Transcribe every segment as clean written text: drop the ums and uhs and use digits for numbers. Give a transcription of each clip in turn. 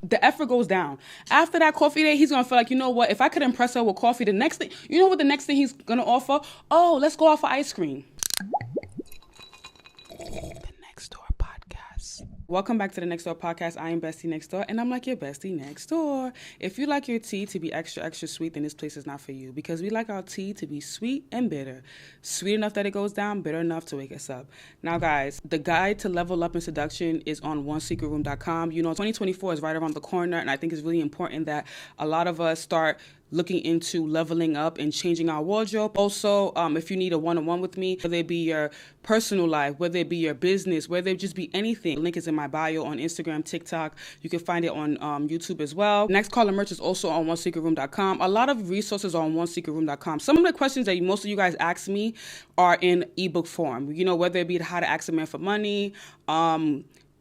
the effort goes down. After that coffee date, he's gonna feel like, you know what, if I could impress her with coffee, the next thing, you know what the next thing he's gonna offer? Oh, let's go out for ice cream. The Next Door Podcast. Welcome back to the Next Door Podcast. I am Bestie Next Door, and I'm like your bestie next door. If you like your tea to be extra, extra sweet, then this place is not for you, because we like our tea to be sweet and bitter. Sweet enough that it goes down, bitter enough to wake us up. Now, guys, the guide to level up in seduction is on wontsecretroom.com. You know, 2024 is right around the corner, and I think it's really important that a lot of us start looking into leveling up and changing our wardrobe. Also, if you need a one-on-one with me, whether it be your personal life, whether it be your business, whether it just be anything, the link is in my bio on Instagram, TikTok. You can find it on YouTube as well. Next Caller merch is also on wontsecretroom.com. A lot of resources are on wontsecretroom.com. Some of the questions that most of you guys ask me are in ebook form. You know, whether it be how to ask a man for money,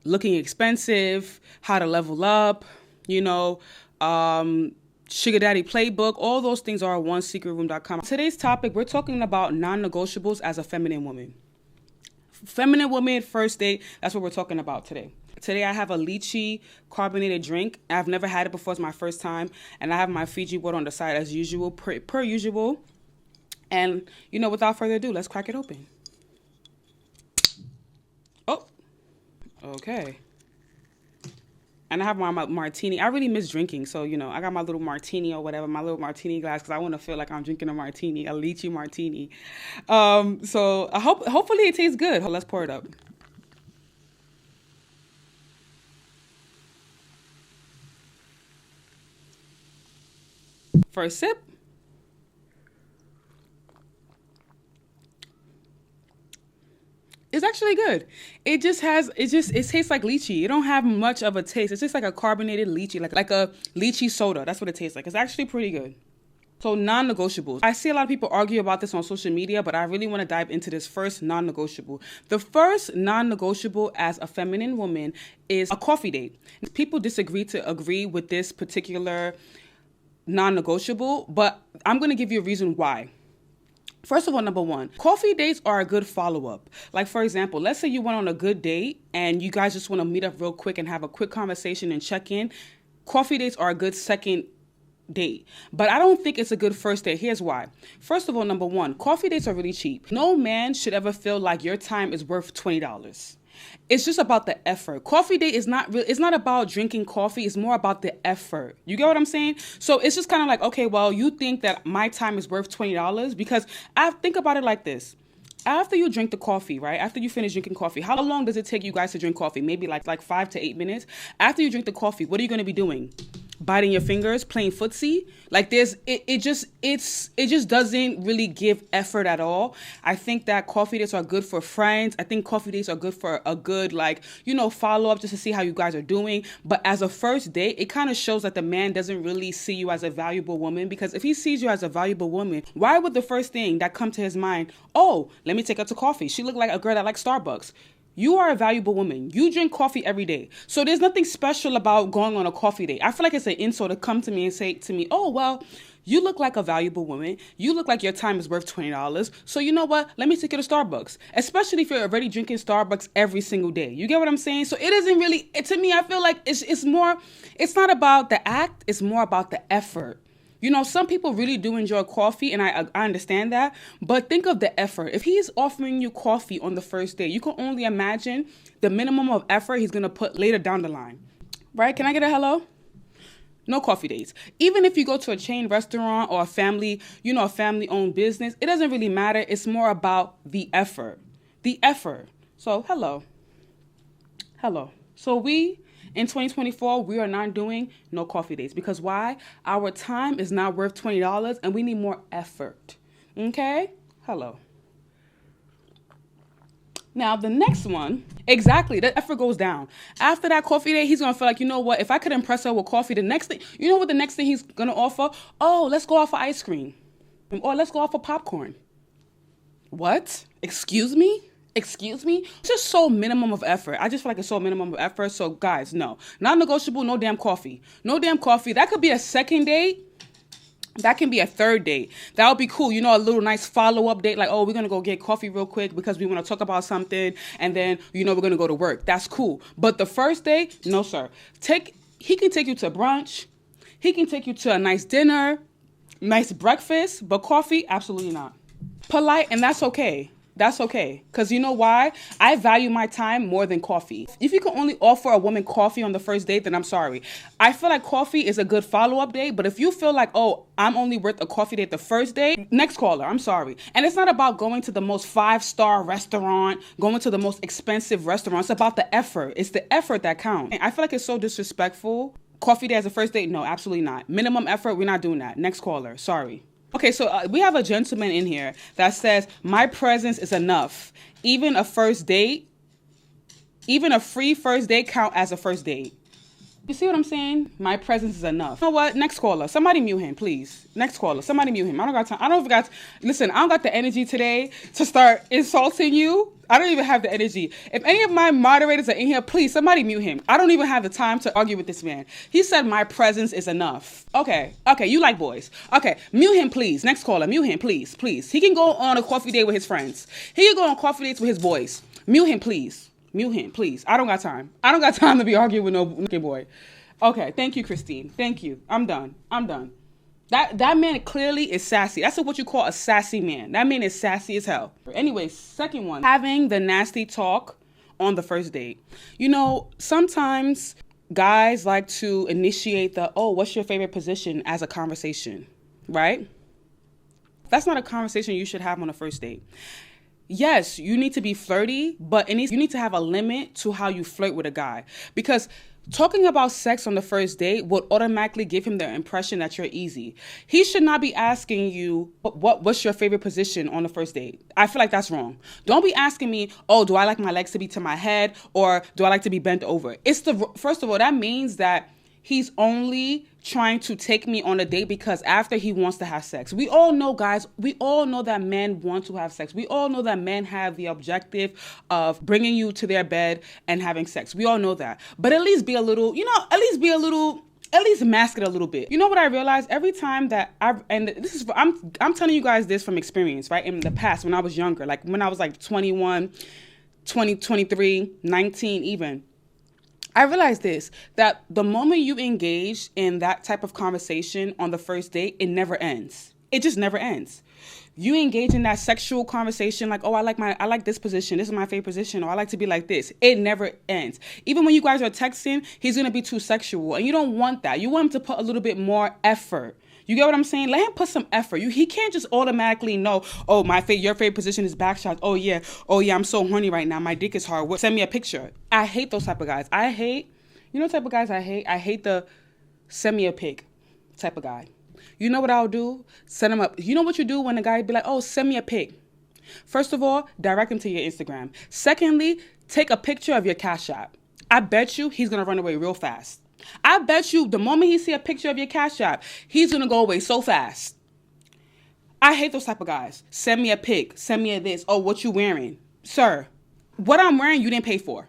looking expensive, how to level up, you know, Sugar Daddy Playbook, all those things are on wontsecretroom.com. Today's topic, we're talking about non-negotiables as a feminine woman. Feminine woman, first date, that's what we're talking about today. Today I have a lychee carbonated drink. I've never had it before, it's my first time. And I have my Fiji water on the side as usual, per usual. And, you know, without further ado, let's crack it open. Oh, okay. And I have my martini. I really miss drinking. So, you know, I got my little martini or whatever, my little martini glass, because I want to feel like I'm drinking a martini, a lychee martini. So hopefully it tastes good. Let's pour it up. First sip. It's actually good. It tastes like lychee. It don't have much of a taste. It's just like a carbonated lychee, like a lychee soda. That's what it tastes like. It's actually pretty good. So non-negotiables. I see a lot of people argue about this on social media, but I really want to dive into this first non-negotiable. The first non-negotiable as a feminine woman is a coffee date. People disagree to agree with this particular non-negotiable, but I'm going to give you a reason why. First of all, number one, coffee dates are a good follow-up. Like, for example, let's say you went on a good date and you guys just want to meet up real quick and have a quick conversation and check in. Coffee dates are a good second date. But I don't think it's a good first date. Here's why. First of all, number one, coffee dates are really cheap. No man should ever feel like your time is worth $20. It's just about the effort. Coffee date is not it's not about drinking coffee. It's more about the effort. You get what I'm saying? So it's just kind of like, okay, well, you think that my time is worth $20 because I think about it like this. After you drink the coffee, right? After you finish drinking coffee, how long does it take you guys to drink coffee? Maybe like 5 to 8 minutes. After you drink the coffee, what are you going to be doing? Biting your fingers, playing footsie? Like it just doesn't really give effort at all. I think that coffee dates are good for friends. I think coffee dates are good for a good, like, you know, follow up just to see how you guys are doing. But as a first date, it kind of shows that the man doesn't really see you as a valuable woman, because if he sees you as a valuable woman, why would the first thing that come to his mind, oh, let me take her to coffee. She looked like a girl that likes Starbucks. You are a valuable woman. You drink coffee every day. So there's nothing special about going on a coffee date. I feel like it's an insult to come to me and say to me, oh, well, you look like a valuable woman. You look like your time is worth $20. So you know what? Let me take you to Starbucks. Especially if you're already drinking Starbucks every single day. You get what I'm saying? So it isn't really, to me, I feel like it's not about the act. It's more about the effort. You know, some people really do enjoy coffee, and I understand that. But think of the effort. If he's offering you coffee on the first day, you can only imagine the minimum of effort he's going to put later down the line. Right? Can I get a hello? No coffee dates. Even if you go to a chain restaurant or a family-owned business, it doesn't really matter. It's more about the effort. The effort. So, hello. So in 2024, we are not doing no coffee dates. Because why? Our time is not worth $20 and we need more effort. Okay? Hello. Now, the next one, exactly, the effort goes down. After that coffee date, he's going to feel like, you know what? If I could impress her with coffee, you know what the next thing he's going to offer? Oh, let's go out for ice cream. Or let's go out for popcorn. What? Excuse me? It's just so minimum of effort. I just feel like it's so minimum of effort. So guys, no. Non-negotiable, no damn coffee. No damn coffee. That could be a second date. That can be a third date. That would be cool. You know, a little nice follow-up date. Like, oh, we're going to go get coffee real quick because we want to talk about something. And then, you know, we're going to go to work. That's cool. But the first date, no, sir. He can take you to brunch. He can take you to a nice dinner, nice breakfast, but coffee, absolutely not. Polite, and that's okay. That's okay. Because you know why? I value my time more than coffee. If you can only offer a woman coffee on the first date, then I'm sorry. I feel like coffee is a good follow-up date, but if you feel like, oh, I'm only worth a coffee date the first date, next caller, I'm sorry. And it's not about going to the most 5-star restaurant, going to the most expensive restaurant. It's about the effort. It's the effort that counts. And I feel like it's so disrespectful. Coffee date as a first date? No, absolutely not. Minimum effort, we're not doing that. Next caller, sorry. Okay, so we have a gentleman in here that says, my presence is enough. Even a first date, even a free first date count as a first date. You see what I'm saying? My presence is enough. You know what? Next caller. Somebody mute him, please. Next caller. Somebody mute him. I don't got time. Listen, I don't got the energy today to start insulting you. I don't even have the energy. If any of my moderators are in here, please, somebody mute him. I don't even have the time to argue with this man. He said my presence is enough. Okay, you like boys. Okay, mute him, please. Next caller, mute him, please. He can go on a coffee date with his friends. He can go on coffee dates with his boys. Mute him, please. Mute him, please. I don't got time. I don't got time to be arguing with no boy. Okay, thank you, Christine. Thank you. I'm done. That man clearly is sassy. That's what you call a sassy man. That man is sassy as hell. Anyway, second one, having the nasty talk on the first date. You know, sometimes guys like to initiate what's your favorite position as a conversation, right? That's not a conversation you should have on a first date. Yes, you need to be flirty, but you need to have a limit to how you flirt with a guy. Because talking about sex on the first date would automatically give him the impression that you're easy. He should not be asking you, what's your favorite position on the first date? I feel like that's wrong. Don't be asking me, do I like my legs to be to my head, or do I like to be bent over? First of all, that means that he's only trying to take me on a date because after he wants to have sex. We all know, guys, that men want to have sex. We all know that men have the objective of bringing you to their bed and having sex. We all know that. But at least be a little, at least mask it a little bit. You know what I realized? Every time that I'm telling you guys this from experience, right? In the past, when I was younger, like when I was like 21, 20, 23, 19 even, I realized that the moment you engage in that type of conversation on the first date, it never ends. It just never ends. You engage in that sexual conversation like, I like this position. This is my favorite position. Or I like to be like this. It never ends. Even when you guys are texting, he's going to be too sexual. And you don't want that. You want him to put a little bit more effort. You get what I'm saying? Let him put some effort. He can't just automatically know, your favorite position is back shots. Oh yeah, I'm so horny right now. My dick is hard. Send me a picture. I hate those type of guys. You know the type of guys I hate? I hate the send me a pic type of guy. You know what I'll do? Send him up. You know what you do when a guy be like, send me a pic? First of all, direct him to your Instagram. Secondly, take a picture of your Cash App. I bet you he's going to run away real fast. I bet you the moment he see a picture of your Cash App, he's going to go away so fast. I hate those type of guys. Send me a pic. Send me a this. What you wearing? Sir, what I'm wearing, you didn't pay for.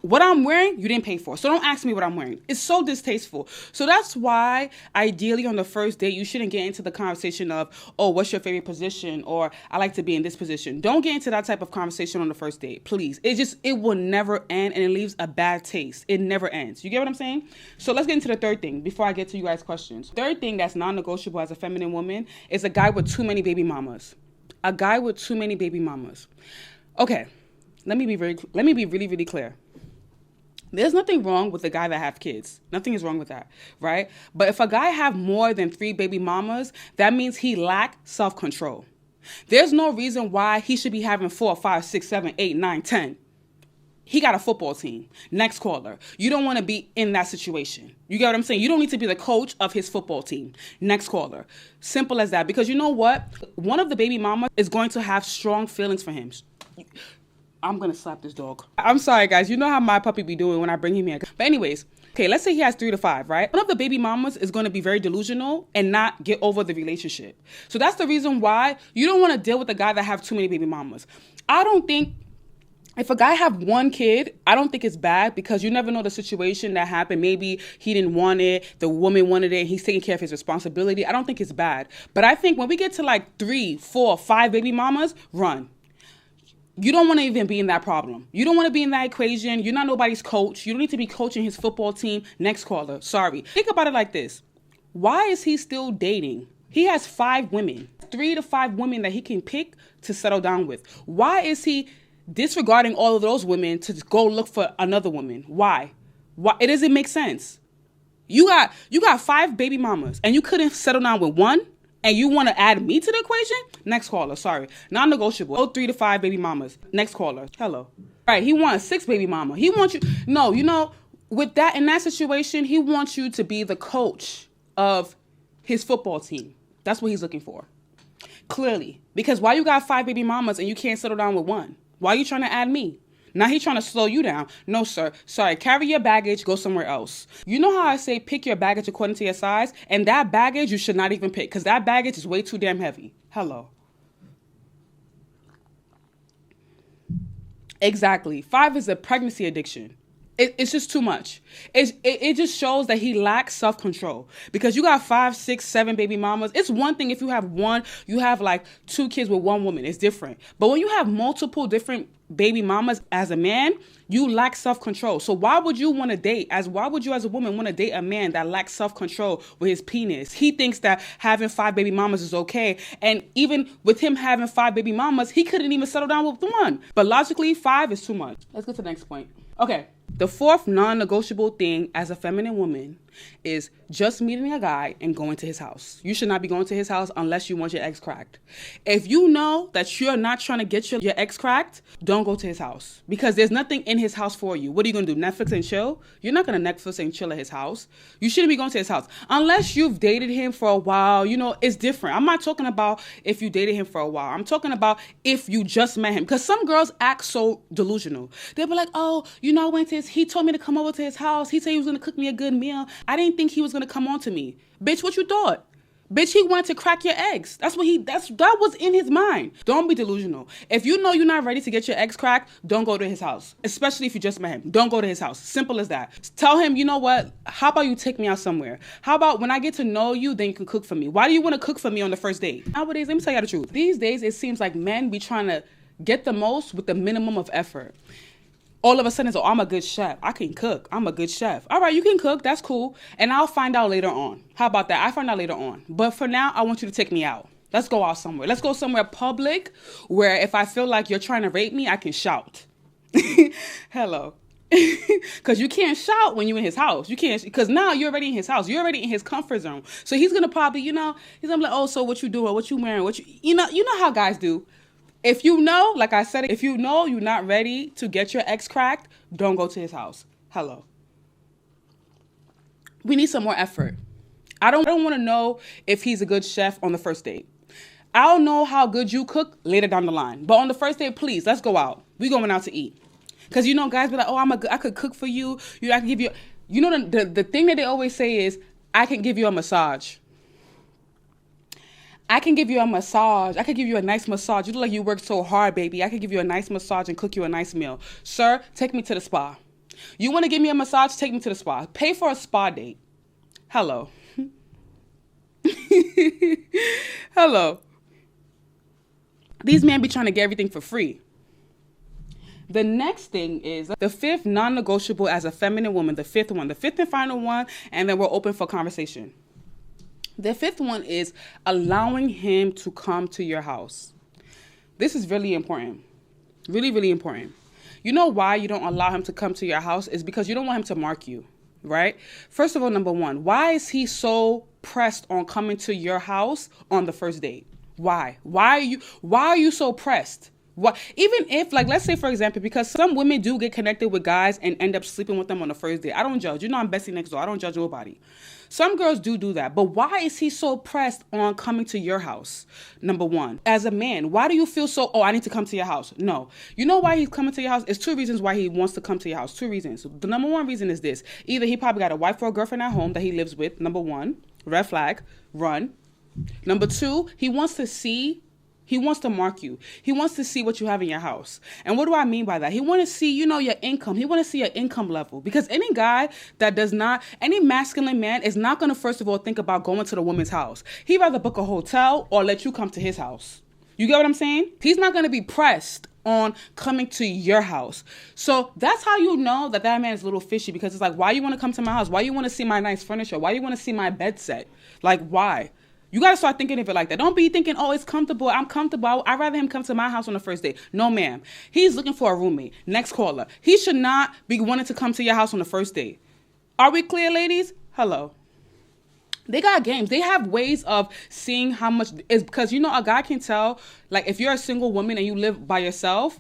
What I'm wearing, you didn't pay for. So don't ask me what I'm wearing. It's so distasteful. So that's why, ideally, on the first date, you shouldn't get into the conversation of, what's your favorite position? Or I like to be in this position. Don't get into that type of conversation on the first date, please. It will never end, and it leaves a bad taste. It never ends. You get what I'm saying? So let's get into the third thing before I get to you guys' questions. Third thing that's non-negotiable as a feminine woman is a guy with too many baby mamas. A guy with too many baby mamas. Okay, let me be really, really clear. There's nothing wrong with a guy that have kids. Nothing is wrong with that, right? But if a guy have more than 3 baby mamas, that means he lack self-control. There's no reason why he should be having 4, 5, 6, 7, 8, 9, 10. He got a football team. Next caller. You don't want to be in that situation. You get what I'm saying? You don't need to be the coach of his football team. Next caller. Simple as that. Because you know what? One of the baby mamas is going to have strong feelings for him. I'm going to slap this dog. I'm sorry, guys. You know how my puppy be doing when I bring him here. But anyways, okay, let's say he has 3 to 5, right? One of the baby mamas is going to be very delusional and not get over the relationship. So that's the reason why you don't want to deal with a guy that have too many baby mamas. I don't think if a guy have 1 kid, I don't think it's bad because you never know the situation that happened. Maybe he didn't want it, the woman wanted it, and he's taking care of his responsibility. I don't think it's bad. But I think when we get to like 3, 4, 5 baby mamas, run. You don't want to even be in that problem. You don't want to be in that equation. You're not nobody's coach. You don't need to be coaching his football team. Next caller. Sorry. Think about it like this. Why is he still dating? He has 5 women, 3 to 5 women that he can pick to settle down with. Why is he disregarding all of those women to go look for another woman? Why? It doesn't make sense. You got 5 baby mamas and you couldn't settle down with one, and you want to add me to the equation? Next caller. Sorry. Non-negotiable. Oh, 3 to 5 baby mamas. Next caller. Hello. All right. He wants 6 baby mama. He wants you. No, with that, in that situation, he wants you to be the coach of his football team. That's what he's looking for. Clearly. Because why you got 5 baby mamas and you can't settle down with one? Why are you trying to add me? Now he's trying to slow you down. No, sir. Sorry. Carry your baggage. Go somewhere else. You know how I say pick your baggage according to your size? And that baggage you should not even pick because that baggage is way too damn heavy. Hello. Exactly. 5 is a pregnancy addiction. It's just too much. It just shows that he lacks self-control because you got 5, 6, 7 baby mamas. It's one thing if you have like 2 kids with one woman. It's different. But when you have multiple different baby mamas as a man, you lack self-control. So why would you as a woman want to date a man that lacks self-control with his penis? He thinks that having 5 baby mamas is okay. And even with him having 5 baby mamas, he couldn't even settle down with one. But logically, 5 is too much. Let's go to the next point. Okay. The 4th non-negotiable thing as a feminine woman is just meeting a guy and going to his house. You should not be going to his house unless you want your ex cracked. If you know that you're not trying to get your ex cracked, don't go to his house because there's nothing in his house for you. What are you going to do? Netflix and chill? You're not going to Netflix and chill at his house. You shouldn't be going to his house unless you've dated him for a while. It's different. I'm not talking about if you dated him for a while. I'm talking about if you just met him because some girls act so delusional. They'll be like, oh, I went to he told me to come over to his house. He said he was going to cook me a good meal. I didn't think he was going to come on to me. Bitch, what you thought? Bitch, he wanted to crack your eggs. That was in his mind. Don't be delusional. If you know you're not ready to get your eggs cracked, don't go to his house. Especially if you just met him. Don't go to his house. Simple as that. Tell him, you know what? How about you take me out somewhere? How about when I get to know you, then you can cook for me? Why do you want to cook for me on the first date? Nowadays, let me tell you the truth. These days, it seems like men be trying to get the most with the minimum of effort. All of a sudden, I'm a good chef. I can cook. I'm a good chef. All right, you can cook. That's cool. And I'll find out later on. How about that? I find out later on. But for now, I want you to take me out. Let's go out somewhere. Let's go somewhere public where if I feel like you're trying to rape me, I can shout. Hello. Because you can't shout when you're in his house. You can't, because now you're already in his house. You're already in his comfort zone. So he's going to probably, he's going to be like, oh, so what you doing? What you wearing? You know how guys do. If you know, like I said, if you know you're not ready to get your ex cracked, don't go to his house. Hello. We need some more effort. I don't want to know if he's a good chef on the first date. I'll know how good you cook later down the line. But on the first date, please, let's go out. We going out to eat. Because, guys be like, oh, I could cook for you. I can give you, the thing that they always say is, I can give you a massage. I can give you a massage. I can give you a nice massage. You look like you worked so hard, baby. I can give you a nice massage and cook you a nice meal. Sir, take me to the spa. You want to give me a massage? Take me to the spa. Pay for a spa date. Hello. Hello. These men be trying to get everything for free. The next thing is the 5th non-negotiable as a feminine woman. The 5th one. The 5th and final one. And then we're open for conversation. The 5th one is allowing him to come to your house. This is really important. Really, really important. You know why you don't allow him to come to your house is because you don't want him to mark you, right? First of all, number one, why is he so pressed on coming to your house on the first date? Why? Why are you so pressed? What, even if, like, let's say, for example, because some women do get connected with guys and end up sleeping with them on the first date. I don't judge. I'm Bessie next door. I don't judge nobody. Some girls do that. But why is he so pressed on coming to your house? Number one, as a man, why do you feel so, I need to come to your house? No. You know why he's coming to your house? It's 2 reasons why he wants to come to your house. 2 reasons. The number 1 reason is this. Either he probably got a wife or a girlfriend at home that he lives with. Number 1, red flag, run. Number 2, he wants to mark you. He wants to see what you have in your house. And what do I mean by that? He wants to see, your income. He wants to see your income level. Because any masculine man is not going to, first of all, think about going to the woman's house. He'd rather book a hotel or let you come to his house. You get what I'm saying? He's not going to be pressed on coming to your house. So that's how you know that that man is a little fishy, because it's like, why you want to come to my house? Why you want to see my nice furniture? Why you want to see my bed set? Like, why? You got to start thinking of it like that. Don't be thinking, oh, it's comfortable. I'm comfortable. I'd rather him come to my house on the first day. No, ma'am. He's looking for a roommate. Next caller. He should not be wanting to come to your house on the first day. Are we clear, ladies? Hello. They got games. They have ways of seeing how much is, because, you know, a guy can tell, like, if you're a single woman and you live by yourself,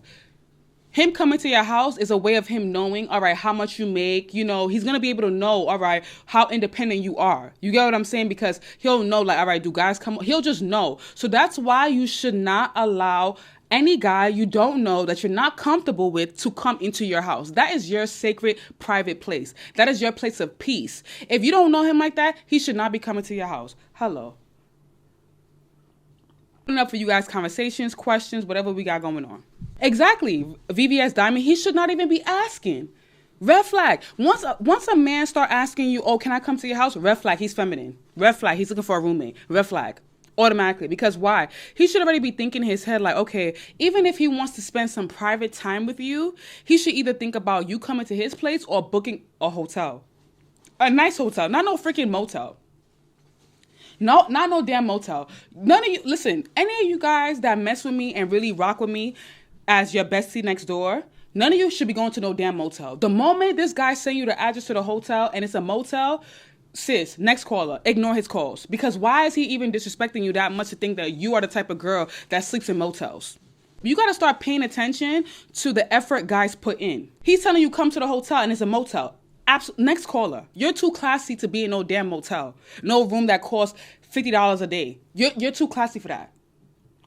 him coming to your house is a way of him knowing, all right, how much you make. You know, he's going to be able to know, all right, how independent you are. You get what I'm saying? Because he'll know, like, all right, do guys come? He'll just know. So that's why you should not allow any guy you don't know that you're not comfortable with to come into your house. That is your sacred private place. That is your place of peace. If you don't know him like that, he should not be coming to your house. Hello. Enough for you guys, conversations, questions, whatever we got going on. Exactly. VVS Diamond, he should not even be asking. Red flag. Once a man start asking you, oh, can I come to your house? Red flag, he's feminine. Red flag, he's looking for a roommate. Red flag. Automatically. Because why? He should already be thinking in his head like, okay, even if he wants to spend some private time with you, he should either think about you coming to his place or booking a hotel. A nice hotel. Not no freaking motel. No, not no damn motel. None of you, listen, any of you guys that mess with me and really rock with me as your bestie next door, none of you should be going to no damn motel. The moment this guy send you the address to the hotel and it's a motel, sis, next caller, ignore his calls. Because why is he even disrespecting you that much to think that you are the type of girl that sleeps in motels? You got to start paying attention to the effort guys put in. He's telling you come to the hotel and it's a motel. Next caller, you're too classy to be in no damn motel. No room that costs $50 a day. You're too classy for that.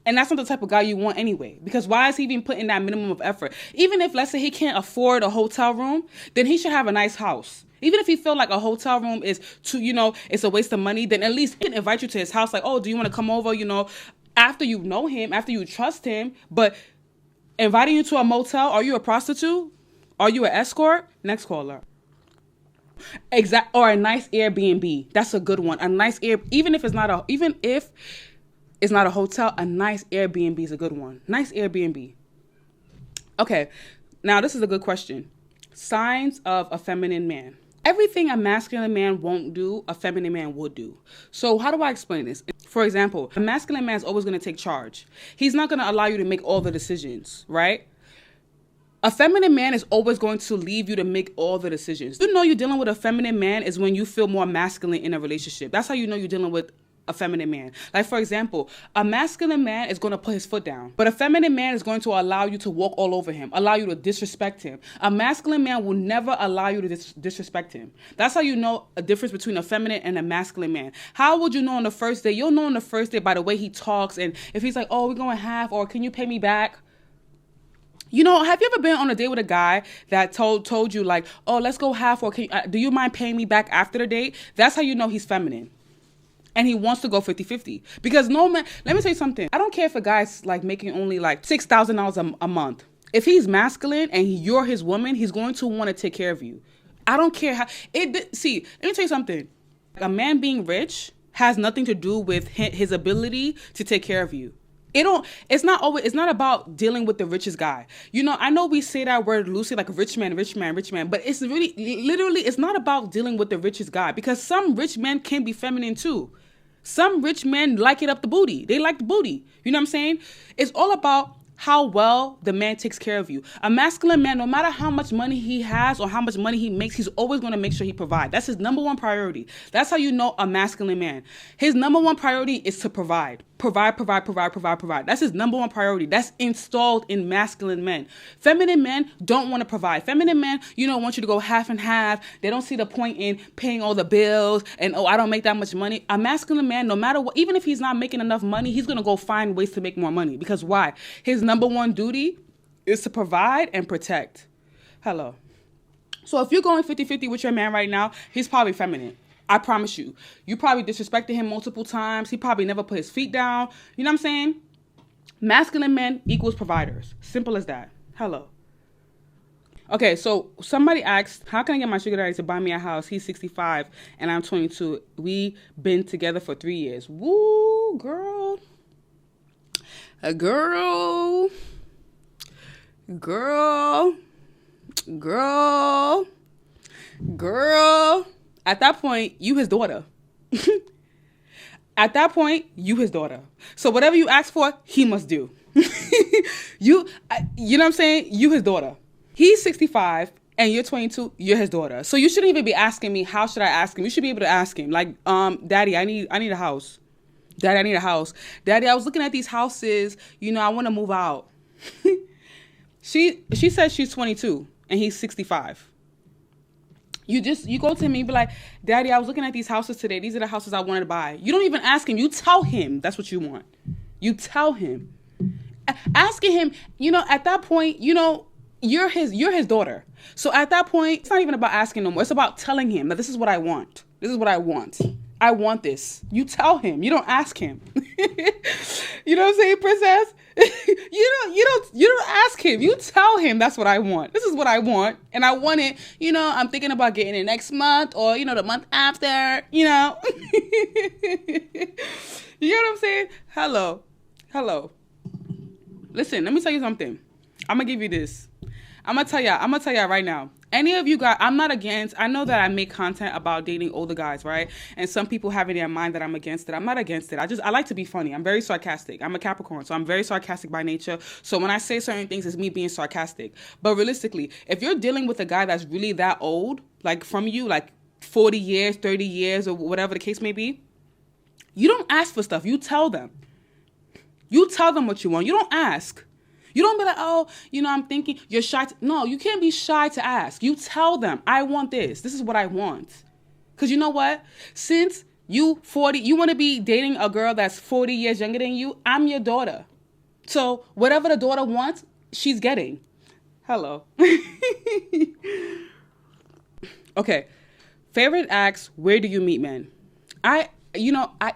And that's not the type of guy you want anyway. Because why is he even putting that minimum of effort? Even if, let's say, he can't afford a hotel room, then he should have a nice house. Even if he feel like a hotel room is too, you know, it's a waste of money, then at least he can invite you to his house. Like, oh, do you want to come over, you know, after you know him, after you trust him. But inviting you to a motel, are you a prostitute? Are you an escort? Next caller. Or a nice Airbnb. That's a good one. A nice even if it's not a hotel, a nice Airbnb is a good one. Nice Airbnb. Okay, now this is a good question. Signs of a feminine man. Everything a masculine man won't do, a feminine man would do. So how do I explain this? For example, a masculine man is always going to take charge. He's not going to allow you to make all the decisions, right? A feminine man is always going to leave you to make all the decisions. You know you're dealing with a feminine man is when you feel more masculine in a relationship. That's how you know you're dealing with a feminine man. Like, for example, a masculine man is going to put his foot down, but a feminine man is going to allow you to walk all over him, allow you to disrespect him. A masculine man will never allow you to disrespect him. That's how you know a difference between a feminine and a masculine man. How would you know on the first day? You'll know on the first day by the way he talks, and if he's like, oh, we're going half, or can you pay me back? You know, have you ever been on a date with a guy that told you like, oh, let's go half, or do you mind paying me back after the date? That's how you know he's feminine. And he wants to go 50-50. Because no man, let me tell you something. I don't care if a guy's like making only like $6,000 a month. If he's masculine and you're his woman, he's going to want to take care of you. I don't care how see, let me tell you something. A man being rich has nothing to do with his ability to take care of you. It's not about dealing with the richest guy. You know, I know we say that word loosely, like rich man, but it's really, literally, it's not about dealing with the richest guy, because some rich men can be feminine too. Some rich men like it up the booty. They like the booty. You know what I'm saying? It's all about how well the man takes care of you. A masculine man, no matter how much money he has or how much money he makes, he's always going to make sure he provides. That's his number one priority. That's how you know a masculine man. His number one priority is to provide. Provide. That's his number one priority. That's installed in masculine men. Feminine men don't want to provide. Feminine men, you know, want you to go half and half. They don't see the point in paying all the bills and, oh, I don't make that much money. A masculine man, no matter what, even if he's not making enough money, he's going to go find ways to make more money. Because why? His number one duty is to provide and protect. Hello. So if you're going 50-50 with your man right now, he's probably feminine. I promise you. You probably disrespected him multiple times. He probably never put his feet down. You know what I'm saying? Masculine men equals providers. Simple as that. Hello. Okay, so somebody asked, how can I get my sugar daddy to buy me a house? He's 65 and I'm 22. We been together for 3 years. Woo, girl. A girl. Girl, girl, girl. At that point, you his daughter. At that point, you his daughter. So whatever you ask for, he must do. You know what I'm saying? You his daughter. He's 65 and you're 22. You're his daughter. So you shouldn't even be asking me, how should I ask him? You should be able to ask him, like, Daddy, I need a house. Daddy, I need a house. Daddy, I was looking at these houses. You know, I want to move out. She says she's 22 and he's 65. You go to him and you be like, Daddy, I was looking at these houses today. These are the houses I wanted to buy. You don't even ask him. You tell him that's what you want. You tell him. Asking him, you know, at that point, you know, you're his daughter. So at that point, it's not even about asking no more. It's about telling him that this is what I want. This is what I want. I want this. You tell him. You don't ask him. You know what I'm saying, princess? You don't ask him. You tell him that's what I want. This is what I want. And I want it, you know, I'm thinking about getting it next month or, you know, the month after, you know. You know what I'm saying? Hello. Listen, let me tell you something. I'm going to give you this. I'm going to tell y'all right now. Any of you guys, I'm not against, I know that I make content about dating older guys, right? And some people have in their mind that I'm against it. I'm not against it. I like to be funny. I'm very sarcastic. I'm a Capricorn, so I'm very sarcastic by nature. So when I say certain things, it's me being sarcastic. But realistically, if you're dealing with a guy that's really that old, like from you, like 40 years, 30 years, or whatever the case may be, you don't ask for stuff. You tell them. You tell them what you want. You don't ask. You don't be like, oh, you know, I'm thinking you're shy. No, you can't be shy to ask. You tell them, I want this. This is what I want. Because you know what? Since you 40, you want to be dating a girl that's 40 years younger than you, I'm your daughter. So whatever the daughter wants, she's getting. Hello. Okay. Favorite acts, where do you meet men? I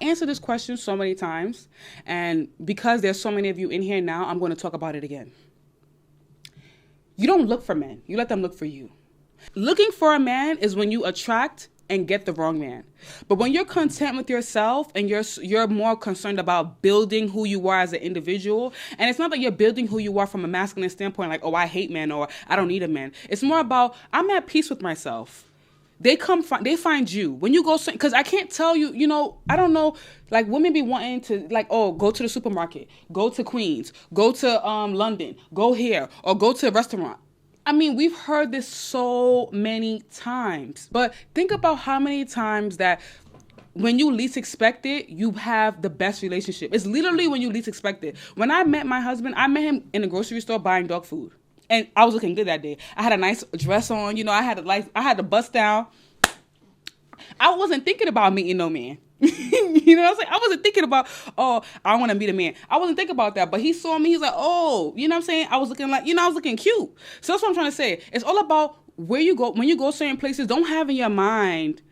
answer this question so many times, and because there's so many of you in here now, I'm going to talk about it again. You don't look for men. You let them look for you. Looking for a man is when you attract and get the wrong man. But when you're content with yourself and you're more concerned about building who you are as an individual, and it's not that you're building who you are from a masculine standpoint, like, oh, I hate men or I don't need a man. It's more about, I'm at peace with myself. They find you when you go, because I can't tell you, you know, I don't know, like women be wanting to like, oh, go to the supermarket, go to Queens, go to London, go here, or go to a restaurant. I mean, we've heard this so many times, but think about how many times that when you least expect it, you have the best relationship. It's literally when you least expect it. When I met my husband, I met him in a grocery store buying dog food. And I was looking good that day. I had a nice dress on, you know, I had the bust down. I wasn't thinking about meeting no man. You know what I'm saying? I wasn't thinking about, oh, I want to meet a man. I wasn't thinking about that. But he saw me, he's like, oh, you know what I'm saying? I was looking like, you know, I was looking cute. So that's what I'm trying to say. It's all about where you go. When you go certain places, don't have in your mind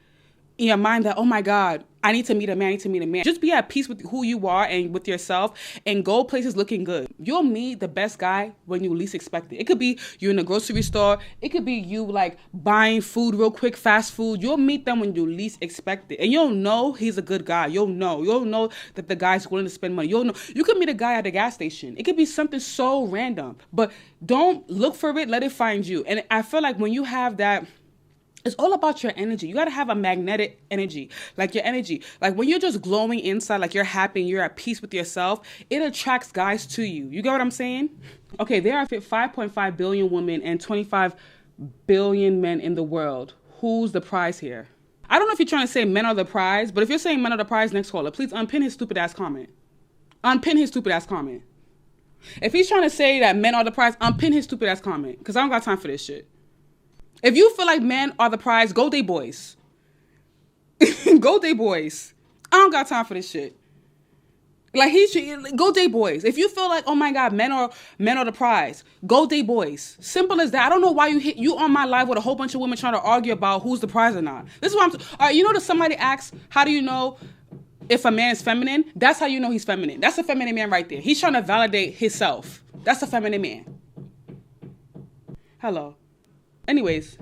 that, oh my God, I need to meet a man. Just be at peace with who you are and with yourself and go places looking good. You'll meet the best guy when you least expect it. It could be you in a grocery store. It could be you like buying food real quick, fast food. You'll meet them when you least expect it. And you'll know he's a good guy. You'll know that the guy's willing to spend money. You'll know. You could meet a guy at the gas station. It could be something so random. But don't look for it. Let it find you. And I feel like when you have that, it's all about your energy. You got to have a magnetic energy, like your energy. Like when you're just glowing inside, like you're happy and you're at peace with yourself, it attracts guys to you. You get what I'm saying? Okay, there are 5.5 billion women and 25 billion men in the world. Who's the prize here? I don't know if you're trying to say men are the prize, but if you're saying men are the prize, next caller, please unpin his stupid ass comment. Unpin his stupid ass comment. If he's trying to say that men are the prize, unpin his stupid ass comment, because I don't got time for this shit. If you feel like men are the prize, go date boys. Go date boys. I don't got time for this shit. Like go date boys. If you feel like, oh my God, men are the prize, go date boys. Simple as that. I don't know why you on my live with a whole bunch of women trying to argue about who's the prize or not. This is what all right, you know that somebody asks, how do you know if a man is feminine? That's how you know he's feminine. That's a feminine man right there. He's trying to validate himself. That's a feminine man. Hello. Anyways,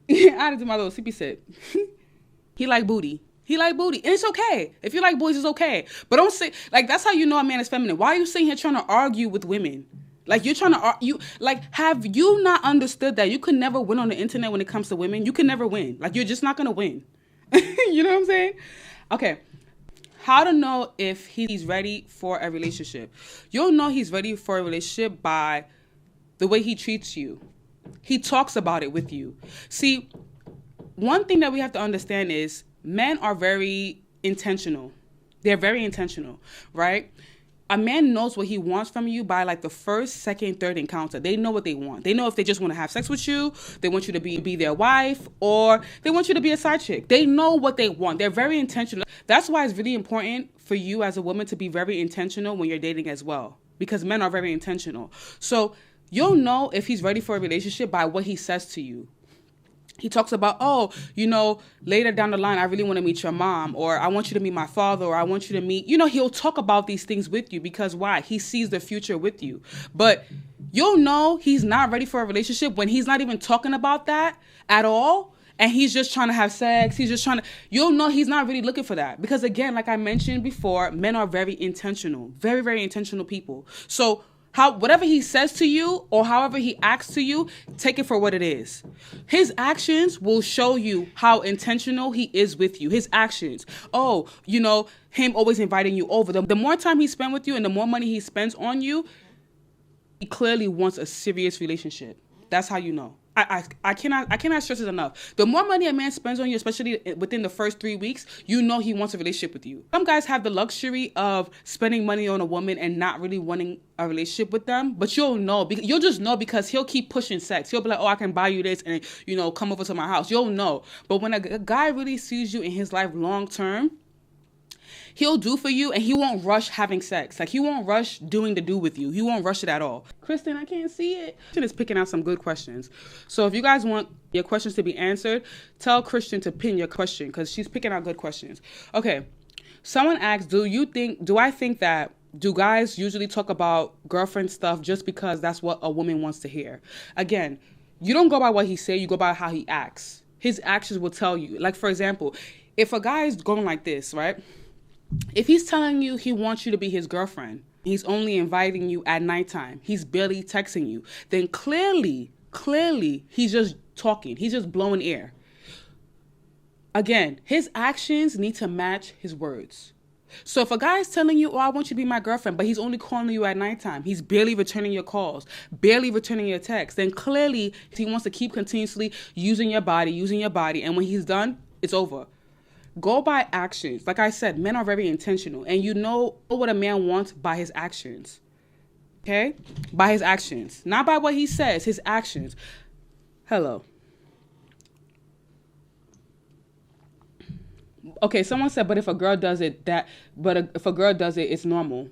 I added to my little CP set. He like booty. He like booty. And it's okay. If you like boys, it's okay. But don't say, like, that's how you know a man is feminine. Why are you sitting here trying to argue with women? Like, you're trying to argue. Like, have you not understood that you could never win on the internet when it comes to women? You can never win. Like, you're just not going to win. You know what I'm saying? Okay. How to know if he's ready for a relationship. You'll know he's ready for a relationship by the way he treats you. He talks about it with you. See, one thing that we have to understand is men are very intentional. They're very intentional, right? A man knows what he wants from you by like the first, second, third encounter. They know what they want. They know if they just want to have sex with you, they want you to be their wife, or they want you to be a side chick. They know what they want. They're very intentional. That's why it's really important for you as a woman to be very intentional when you're dating as well, because men are very intentional. So you'll know if he's ready for a relationship by what he says to you. He talks about, oh, you know, later down the line, I really want to meet your mom, or I want you to meet my father, or I want you to meet, you know, he'll talk about these things with you because why? He sees the future with you. But you'll know he's not ready for a relationship when he's not even talking about that at all. And he's just trying to have sex. He's just trying to, you'll know he's not really looking for that. Because again, like I mentioned before, men are very intentional, very, very intentional people. So whatever he says to you or however he acts to you, take it for what it is. His actions will show you how intentional he is with you. His actions. Oh, you know, him always inviting you over. The more time he spends with you and the more money he spends on you, he clearly wants a serious relationship. That's how you know. I cannot stress it enough. The more money a man spends on you, especially within the first 3 weeks, you know he wants a relationship with you. Some guys have the luxury of spending money on a woman and not really wanting a relationship with them, but you'll know. You'll just know because he'll keep pushing sex. He'll be like, oh, I can buy you this and, you know, come over to my house. You'll know. But when a guy really sees you in his life long term, he'll do for you and he won't rush having sex. Like, he won't rush doing the do with you. He won't rush it at all. Kristen, I can't see it. Kristen is picking out some good questions. So if you guys want your questions to be answered, tell Christian to pin your question because she's picking out good questions. Okay. Someone asked, do I think that do guys usually talk about girlfriend stuff just because that's what a woman wants to hear? Again, you don't go by what he say, you go by how he acts. His actions will tell you. Like, for example, if a guy is going like this, right? If he's telling you he wants you to be his girlfriend, he's only inviting you at nighttime, he's barely texting you, then clearly, he's just talking. He's just blowing air. Again, his actions need to match his words. So if a guy is telling you, oh, I want you to be my girlfriend, but he's only calling you at nighttime, he's barely returning your calls, barely returning your texts, then clearly he wants to keep continuously using your body. And when he's done, it's over. Go by actions. Like I said, men are very intentional. And you know what a man wants by his actions. Okay? By his actions. Not by what he says, his actions. Hello. Okay, someone said, but if a girl does it, if a girl does it, it's normal.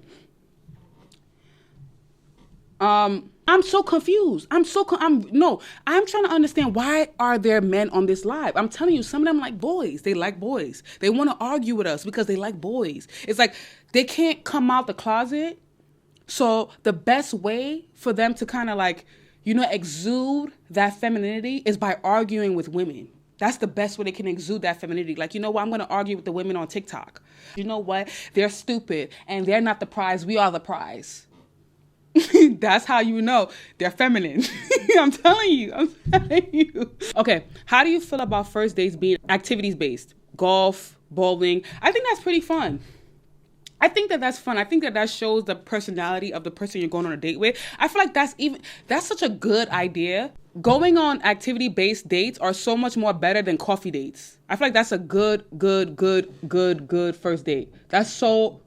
I'm so confused. I'm trying to understand, why are there men on this live? I'm telling you, some of them like boys. They like boys. They want to argue with us because they like boys. It's like they can't come out the closet. So the best way for them to kind of like, you know, exude that femininity is by arguing with women. That's the best way they can exude that femininity. Like, you know what? I'm going to argue with the women on TikTok. You know what? They're stupid and they're not the prize. We are the prize. That's how you know they're feminine. I'm telling you. Okay, how do you feel about first dates being activities based? Golf, bowling. I think that's pretty fun. I think that's fun. I think that shows the personality of the person you're going on a date with. I feel like that's such a good idea. Going on activity-based dates are so much more better than coffee dates. I feel like that's a good first date. That's so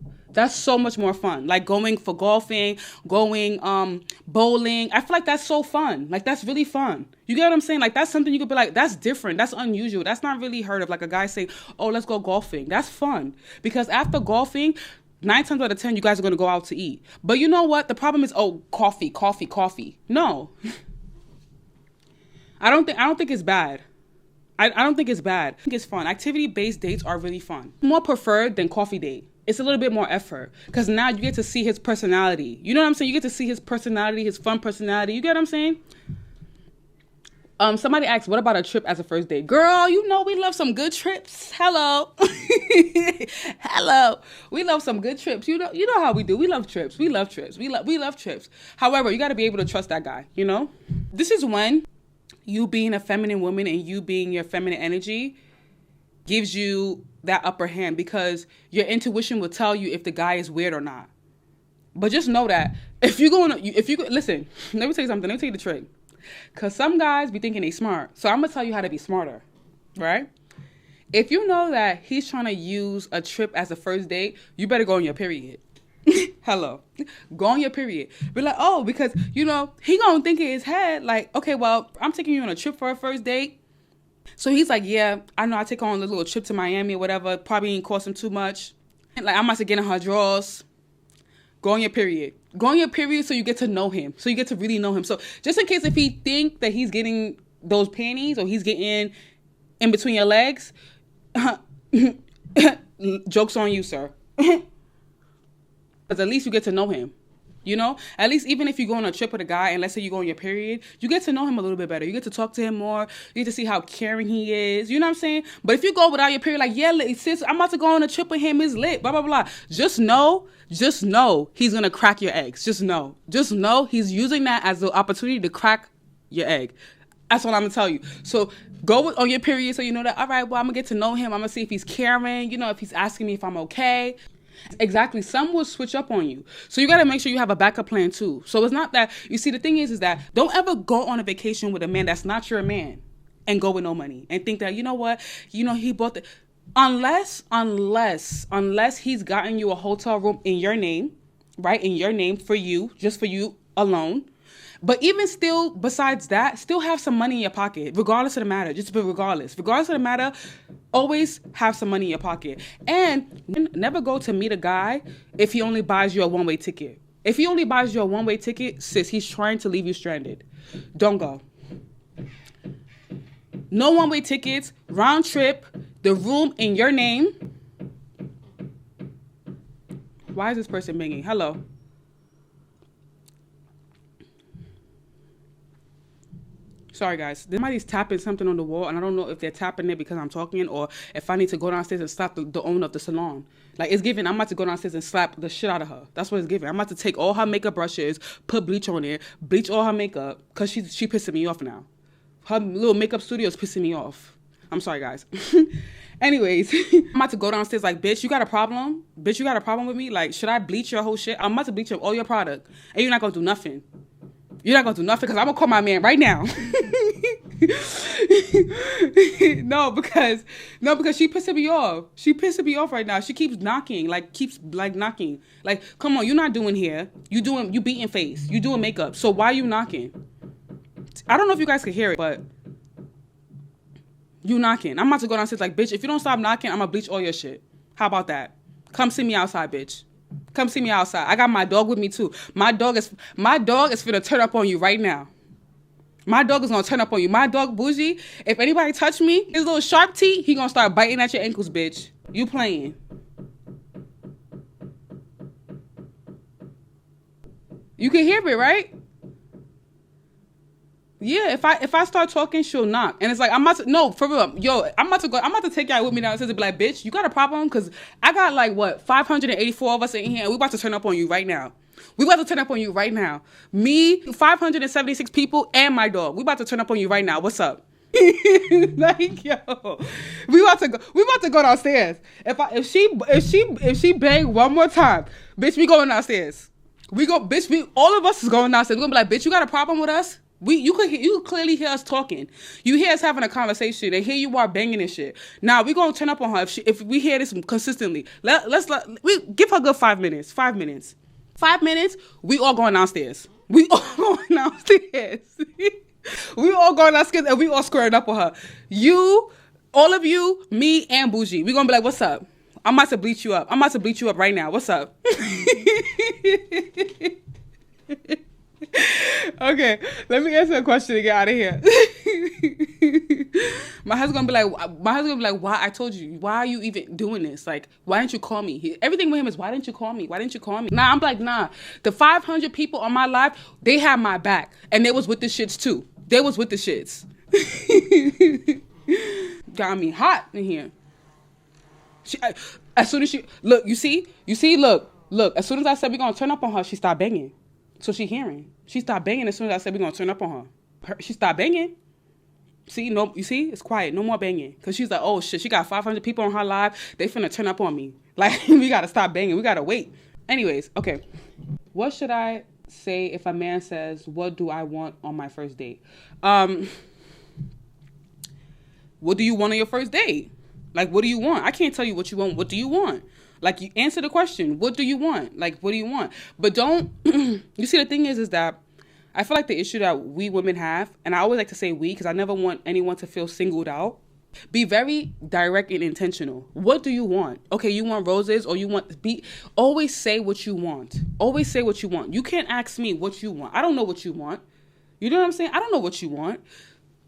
much more fun. Like going for golfing, going bowling. I feel like that's so fun. Like, that's really fun. You get what I'm saying? Like, that's something you could be like, that's different. That's unusual. That's not really heard of. Like a guy saying, oh, let's go golfing. That's fun. Because after golfing, 9 times out of 10, you guys are going to go out to eat. But you know what? The problem is, oh, coffee. No. I don't think it's bad. I don't think it's bad. I think it's fun. Activity-based dates are really fun. More preferred than coffee date. It's a little bit more effort because now you get to see his personality. You know what I'm saying? You get to see his personality, his fun personality. You get what I'm saying? Somebody asked, what about a trip as a first date? Girl, you know we love some good trips. Hello. Hello. We love some good trips. You know how we do. We love trips. We love trips. We love trips. However, you got to be able to trust that guy, you know? This is when you being a feminine woman and you being your feminine energy gives you that upper hand, because your intuition will tell you if the guy is weird or not. But just know that listen, let me tell you something. Let me tell you the trick. Because some guys be thinking they smart. So I'm going to tell you how to be smarter, right? If you know that he's trying to use a trip as a first date, you better go on your period. Hello. Go on your period. Be like, oh, because, he going to think in his head, like, okay, well, I'm taking you on a trip for a first date. So he's like, yeah, I know I take on a little trip to Miami or whatever. Probably ain't cost him too much. Like, I'm about to get in her drawers. Go on your period. Go on your period so you get to know him. So you get to really know him. So just in case if he think that he's getting those panties or he's getting in between your legs, joke's on you, sir. Because at least you get to know him. At least even if you go on a trip with a guy and let's say you go on your period, you get to know him a little bit better. You get to talk to him more. You get to see how caring he is. You know what I'm saying? But if you go without your period, like, yeah, sis, I'm about to go on a trip with him. It's lit, blah, blah, blah. Just know he's going to crack your eggs. Just know he's using that as the opportunity to crack your egg. That's what I'm going to tell you. So go on your period so you know that, all right, well, I'm going to get to know him. I'm going to see if he's caring, if he's asking me if I'm okay. Exactly. Some will switch up on you. So you got to make sure you have a backup plan too. So it's not that, you see, the thing is that don't ever go on a vacation with a man that's not your man and go with no money and think that, you know what, he bought the, unless he's gotten you a hotel room in your name, right? In your name for you, just for you alone. But even still, besides that, still have some money in your pocket, regardless of the matter. Regardless of the matter, always have some money in your pocket. And never go to meet a guy if he only buys you a one-way ticket. If he only buys you a one-way ticket, sis, he's trying to leave you stranded. Don't go. No one-way tickets, round trip, the room in your name. Why is this person banging? Hello. Sorry, guys. Somebody's tapping something on the wall, and I don't know if they're tapping it because I'm talking or if I need to go downstairs and slap the owner of the salon. Like, it's giving, I'm about to go downstairs and slap the shit out of her. That's what it's giving. I'm about to take all her makeup brushes, put bleach on it, bleach all her makeup, because she pissing me off now. Her little makeup studio is pissing me off. I'm sorry, guys. Anyways, I'm about to go downstairs like, bitch, you got a problem? Bitch, you got a problem with me? Like, should I bleach your whole shit? I'm about to bleach up all your product, and you're not going to do nothing. You're not going to do nothing because I'm going to call my man right now. No, because she pissing me off. She pissing me off right now. She keeps knocking. Like, come on, you're not doing hair. You beating face. You doing makeup. So why are you knocking? I don't know if you guys can hear it, but you knocking. I'm about to go downstairs like, bitch, if you don't stop knocking, I'm going to bleach all your shit. How about that? Come see me outside, bitch. Come see me outside. I got my dog with me too. My dog is finna turn up on you right now. My dog is gonna turn up on you. My dog Bougie, if anybody touch me, his little sharp teeth, he gonna start biting at your ankles, bitch. You playing. You can hear it, right? Yeah, if I start talking, she'll knock. And it's like, I'm about to take y'all with me downstairs and be like, bitch, you got a problem? Because I got like, 584 of us in here, and we about to turn up on you right now. Me, 576 people, and my dog. We about to turn up on you right now. What's up? Like, yo, we about to go downstairs. If she bang one more time, bitch, we going downstairs. All of us is going downstairs. We're gonna be like, bitch, you got a problem with us? You could clearly hear us talking. You hear us having a conversation, and here you are banging and shit. Now we gonna turn up on her if we hear this consistently. We give her a good 5 minutes. 5 minutes. 5 minutes. We all going downstairs. We all going downstairs, and we all squaring up with her. You, all of you, me and Bougie. We gonna be like, what's up? I'm about to bleach you up. Right now. What's up? Okay, let me answer a question to get out of here. My husband gonna be like, why? I told you, why are you even doing this? Like, why didn't you call me? Everything with him is, why didn't you call me? Nah, I'm like, nah. The 500 people on my life, they had my back, and they was with the shits too. Got me hot in here. As soon as she look, you see, look. As soon as I said we're gonna turn up on her, she stopped banging. So she hearing. She stopped banging as soon as I said we're gonna turn up on her. She stopped banging. See, no, you see, it's quiet. No more banging. Cause she's like, oh shit, she got 500 people on her live. They finna turn up on me. Like, we gotta stop banging. We gotta wait. Anyways, okay. What should I say if a man says, "What do I want on my first date?" What do you want on your first date? Like, what do you want? I can't tell you what you want. What do you want? Like, you answer the question. What do you want? Like, what do you want? But don't, you see, the thing is that I feel like the issue that we women have, and I always like to say we, because I never want anyone to feel singled out. Be very direct and intentional. What do you want? Okay, you want roses, or you want, always say what you want. Always say what you want. You can't ask me what you want. I don't know what you want. You know what I'm saying? I don't know what you want.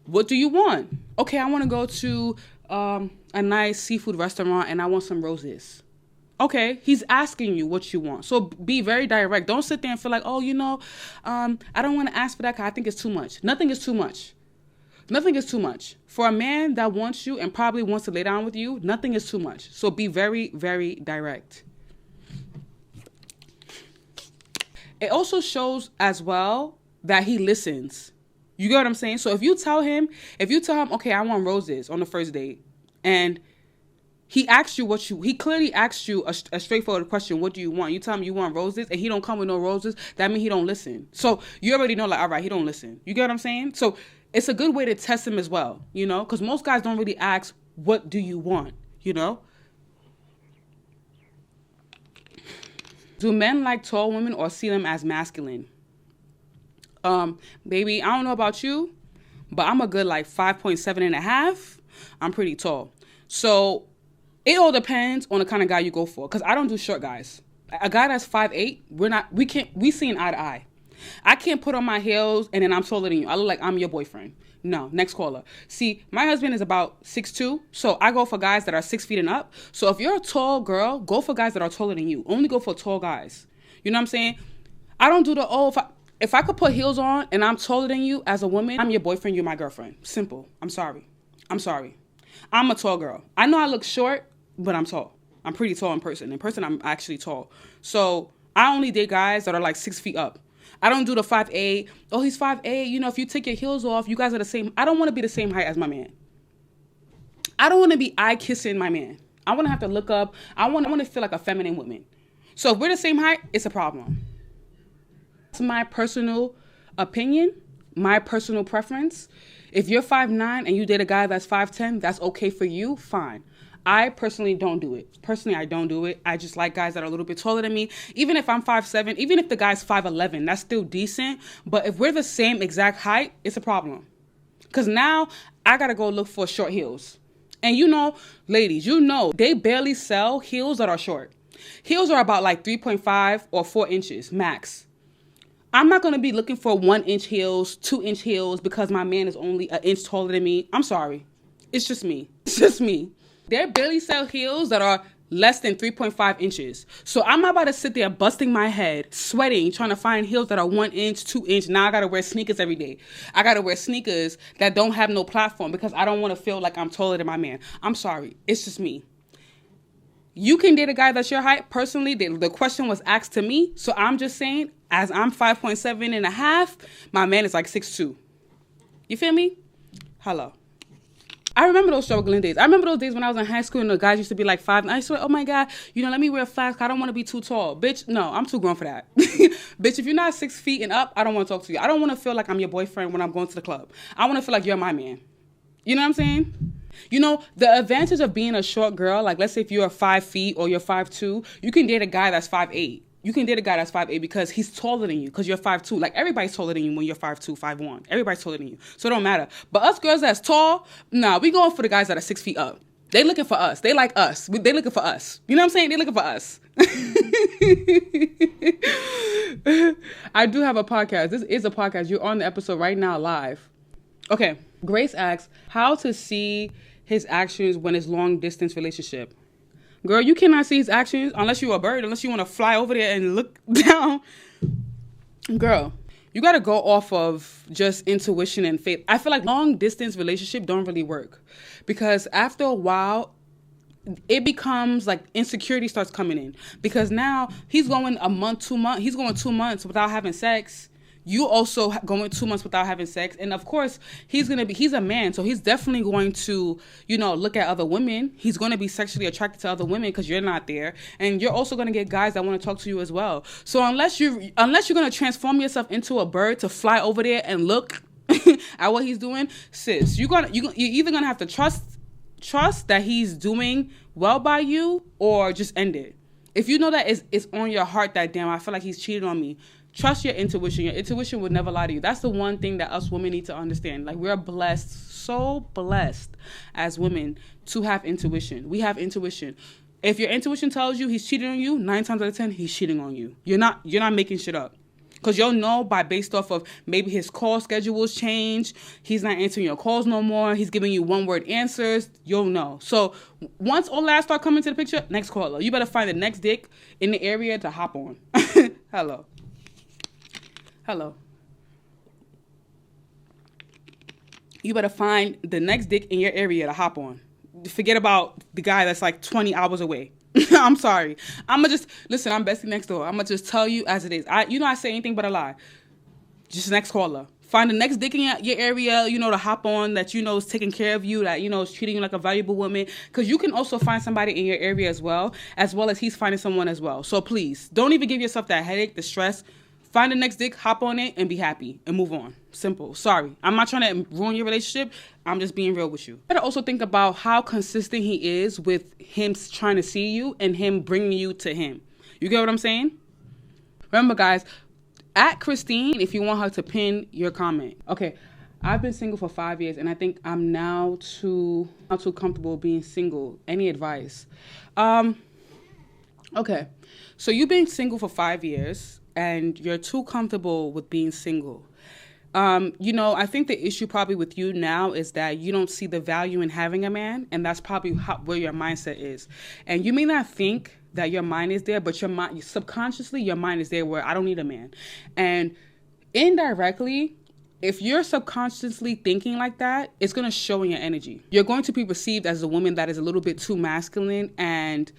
What do you want? Okay, I want to go to a nice seafood restaurant and I want some roses. Okay, he's asking you what you want. So be very direct. Don't sit there and feel like, oh, I don't want to ask for that because I think it's too much. Nothing is too much. Nothing is too much. For a man that wants you and probably wants to lay down with you, nothing is too much. So be very, very direct. It also shows as well that he listens. You get what I'm saying? So if you tell him, okay, I want roses on the first date, and he asks you he clearly asked you a straightforward question, what do you want? You tell him you want roses, and he don't come with no roses, that means he don't listen. So you already know, like, all right, he don't listen. You get what I'm saying? So it's a good way to test him as well, because most guys don't really ask, what do you want, Do men like tall women or see them as masculine? Baby, I don't know about you, but I'm a good, like, 5.7 and a half. I'm pretty tall. So it all depends on the kind of guy you go for. Because I don't do short guys. A guy that's 5'8", we seeing eye to eye. I can't put on my heels and then I'm taller than you. I look like I'm your boyfriend. No, next caller. See, my husband is about 6'2", so I go for guys that are 6 feet and up. So if you're a tall girl, go for guys that are taller than you. Only go for tall guys. You know what I'm saying? I don't do the, if I could put heels on and I'm taller than you as a woman, I'm your boyfriend, you're my girlfriend. Simple. I'm sorry. I'm a tall girl. I know I look short, but I'm tall. I'm pretty tall in person. In person, I'm actually tall. So I only date guys that are like 6 feet up. I don't do the 5'8". Oh, he's 5'8". If you take your heels off, you guys are the same. I don't want to be the same height as my man. I don't want to be eye-kissing my man. I want to have to look up. I want to feel like a feminine woman. So if we're the same height, it's a problem. It's my personal opinion, my personal preference. If you're 5'9" and you date a guy that's 5'10", that's okay for you, fine. I personally don't do it. I don't do it. I just like guys that are a little bit taller than me. Even if I'm 5'7", even if the guy's 5'11", that's still decent. But if we're the same exact height, it's a problem. Because now I got to go look for short heels. And ladies, they barely sell heels that are short. Heels are about like 3.5 or 4 inches max. I'm not going to be looking for 1-inch heels, 2-inch heels because my man is only an inch taller than me. I'm sorry. It's just me. They barely sell heels that are less than 3.5 inches. So I'm not about to sit there busting my head, sweating, trying to find heels that are 1 inch, 2 inch. Now I got to wear sneakers every day. I got to wear sneakers that don't have no platform because I don't want to feel like I'm taller than my man. I'm sorry. It's just me. You can date a guy that's your height. Personally, the question was asked to me. So I'm just saying, as I'm 5.7 and a half, my man is like 6'2". You feel me? Hello. I remember those struggling days. I remember those days when I was in high school and the guys used to be like 5. And I swear, oh my God, let me wear flats. I don't want to be too tall. Bitch, no, I'm too grown for that. Bitch, if you're not 6 feet and up, I don't want to talk to you. I don't want to feel like I'm your boyfriend when I'm going to the club. I want to feel like you're my man. You know what I'm saying? The advantage of being a short girl, like let's say if you're 5 feet or you're 5'2", you can date a guy that's 5'8". You can date a guy that's 5'8" because he's taller than you because you're 5'2". Like everybody's taller than you when you're 5'2", 5'1". Everybody's taller than you. So it don't matter. But us girls that's tall, nah, we going for the guys that are 6 feet up. They looking for us. They like us. They looking for us. You know what I'm saying? They looking for us. I do have a podcast. This is a podcast. You're on the episode right now live. Okay. Grace asks, how to see his actions when it's long distance relationship. Girl, you cannot see his actions unless you're a bird, unless you want to fly over there and look down. Girl, You got to go off of just intuition and faith. I feel like long distance relationship don't really work because after a while, it becomes like insecurity starts coming in because now he's going a month, 2 months. He's going 2 months without having sex. You also going 2 months without having sex. And of course, he's a man. So he's definitely going to, look at other women. He's going to be sexually attracted to other women because you're not there. And you're also going to get guys that want to talk to you as well. So unless you're going to transform yourself into a bird to fly over there and look at what he's doing, sis, you're either going to have to trust that he's doing well by you or just end it. If you know that it's on your heart that, damn, I feel like he's cheating on me, trust your intuition. Your intuition would never lie to you. That's the one thing that us women need to understand. Like, we're blessed, so blessed as women to have intuition. We have intuition. If your intuition tells you he's cheating on you, 9 times out of 10, he's cheating on you. You're not making shit up. Because you'll know based off of maybe his call schedules change. He's not answering your calls no more. He's giving you one-word answers. You'll know. So once all that start coming to the picture, next caller. You better find the next dick in the area to hop on. Hello. You better find the next dick in your area to hop on. Forget about the guy that's like 20 hours away. I'm sorry. I'm Bestie Next Door. I'm going to just tell you as it is. I say anything but a lie. Just next caller. Find the next dick in your area, to hop on that, is taking care of you, that, is treating you like a valuable woman. Because you can also find somebody in your area as well as he's finding someone as well. So please, don't even give yourself that headache, the stress. Find the next dick, hop on it, and be happy, and move on. Simple. Sorry. I'm not trying to ruin your relationship. I'm just being real with you. You better also think about how consistent he is with him trying to see you and him bringing you to him. You get what I'm saying? Remember, guys, at Christine, if you want her to pin your comment. Okay, I've been single for 5 years, and I think I'm now too comfortable being single. Any advice? Okay, so you've been single for 5 years, and you're too comfortable with being single. I think the issue probably with you now is that you don't see the value in having a man, and that's probably where your mindset is. And you may not think that your mind is there, but your mind, subconsciously, your mind is there where I don't need a man. And indirectly, if you're subconsciously thinking like that, it's going to show in your energy. You're going to be perceived as a woman that is a little bit too masculine and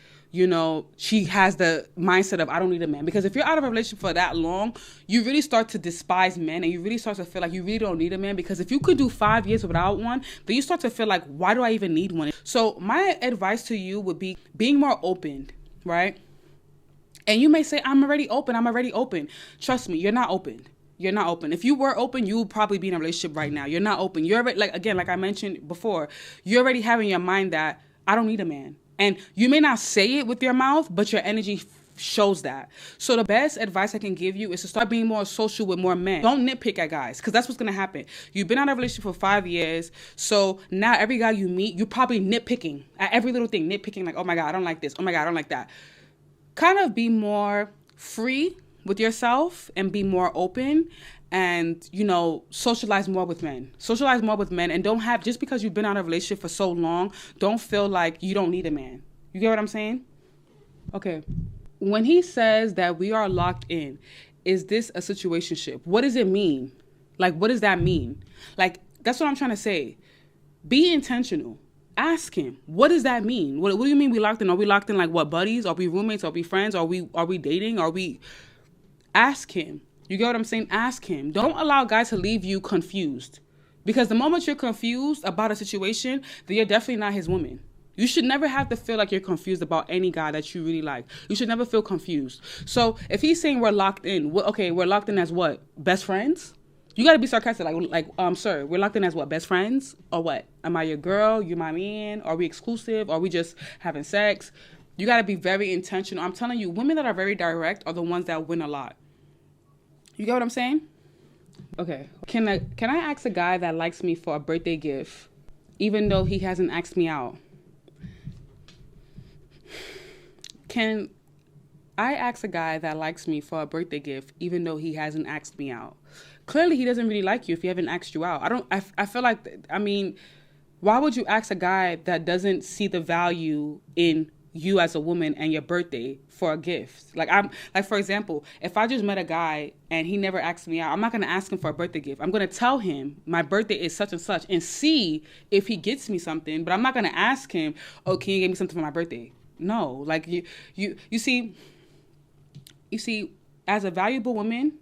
she has the mindset of I don't need a man. Because if you're out of a relationship for that long, you really start to despise men and you really start to feel like you really don't need a man. Because if you could do 5 years without one, then you start to feel like, why do I even need one? So my advice to you would be being more open, right? And you may say, I'm already open. Trust me, you're not open. You're not open. If you were open, you would probably be in a relationship right now. You're not open. You're already, like I mentioned before, you're already having your mind that I don't need a man. And you may not say it with your mouth, but your energy shows that. So the best advice I can give you is to start being more social with more men. Don't nitpick at guys, because that's what's going to happen. You've been out of a relationship for 5 years. So now every guy you meet, you're probably nitpicking at every little thing. Nitpicking like, oh my God, I don't like this. Oh my God, I don't like that. Kind of be more free with yourself and be more open and, socialize more with men. Socialize more with men and don't have, just because you've been out of a relationship for so long, don't feel like you don't need a man. You get what I'm saying? Okay. When he says that we are locked in, is this a situationship? What does it mean? Like, what does that mean? Like, that's what I'm trying to say. Be intentional. Ask him, what does that mean? What do you mean we locked in? Are we locked in like what, buddies? Are we roommates? Are we friends? Are we dating? Ask him. You get what I'm saying? Ask him. Don't allow guys to leave you confused. Because the moment you're confused about a situation, then you're definitely not his woman. You should never have to feel like you're confused about any guy that you really like. You should never feel confused. So if he's saying we're locked in, we're locked in as what? Best friends? You got to be sarcastic. Sir, we're locked in as what? Best friends? Or what? Am I your girl? You my man? Are we exclusive? Are we just having sex? You got to be very intentional. I'm telling you, women that are very direct are the ones that win a lot. You get what I'm saying? Okay. Can I ask a guy that likes me for a birthday gift, even though he hasn't asked me out? Can I ask a guy that likes me for a birthday gift, even though he hasn't asked me out? Clearly, he doesn't really like you if he haven't asked you out. I feel like, why would you ask a guy that doesn't see the value in you as a woman and your birthday for a gift. Like, for example, if I just met a guy and he never asked me out, I'm not going to ask him for a birthday gift. I'm going to tell him my birthday is such and such and see if he gets me something, but I'm not going to ask him, oh, can you get me something for my birthday? No, like you see, as a valuable woman,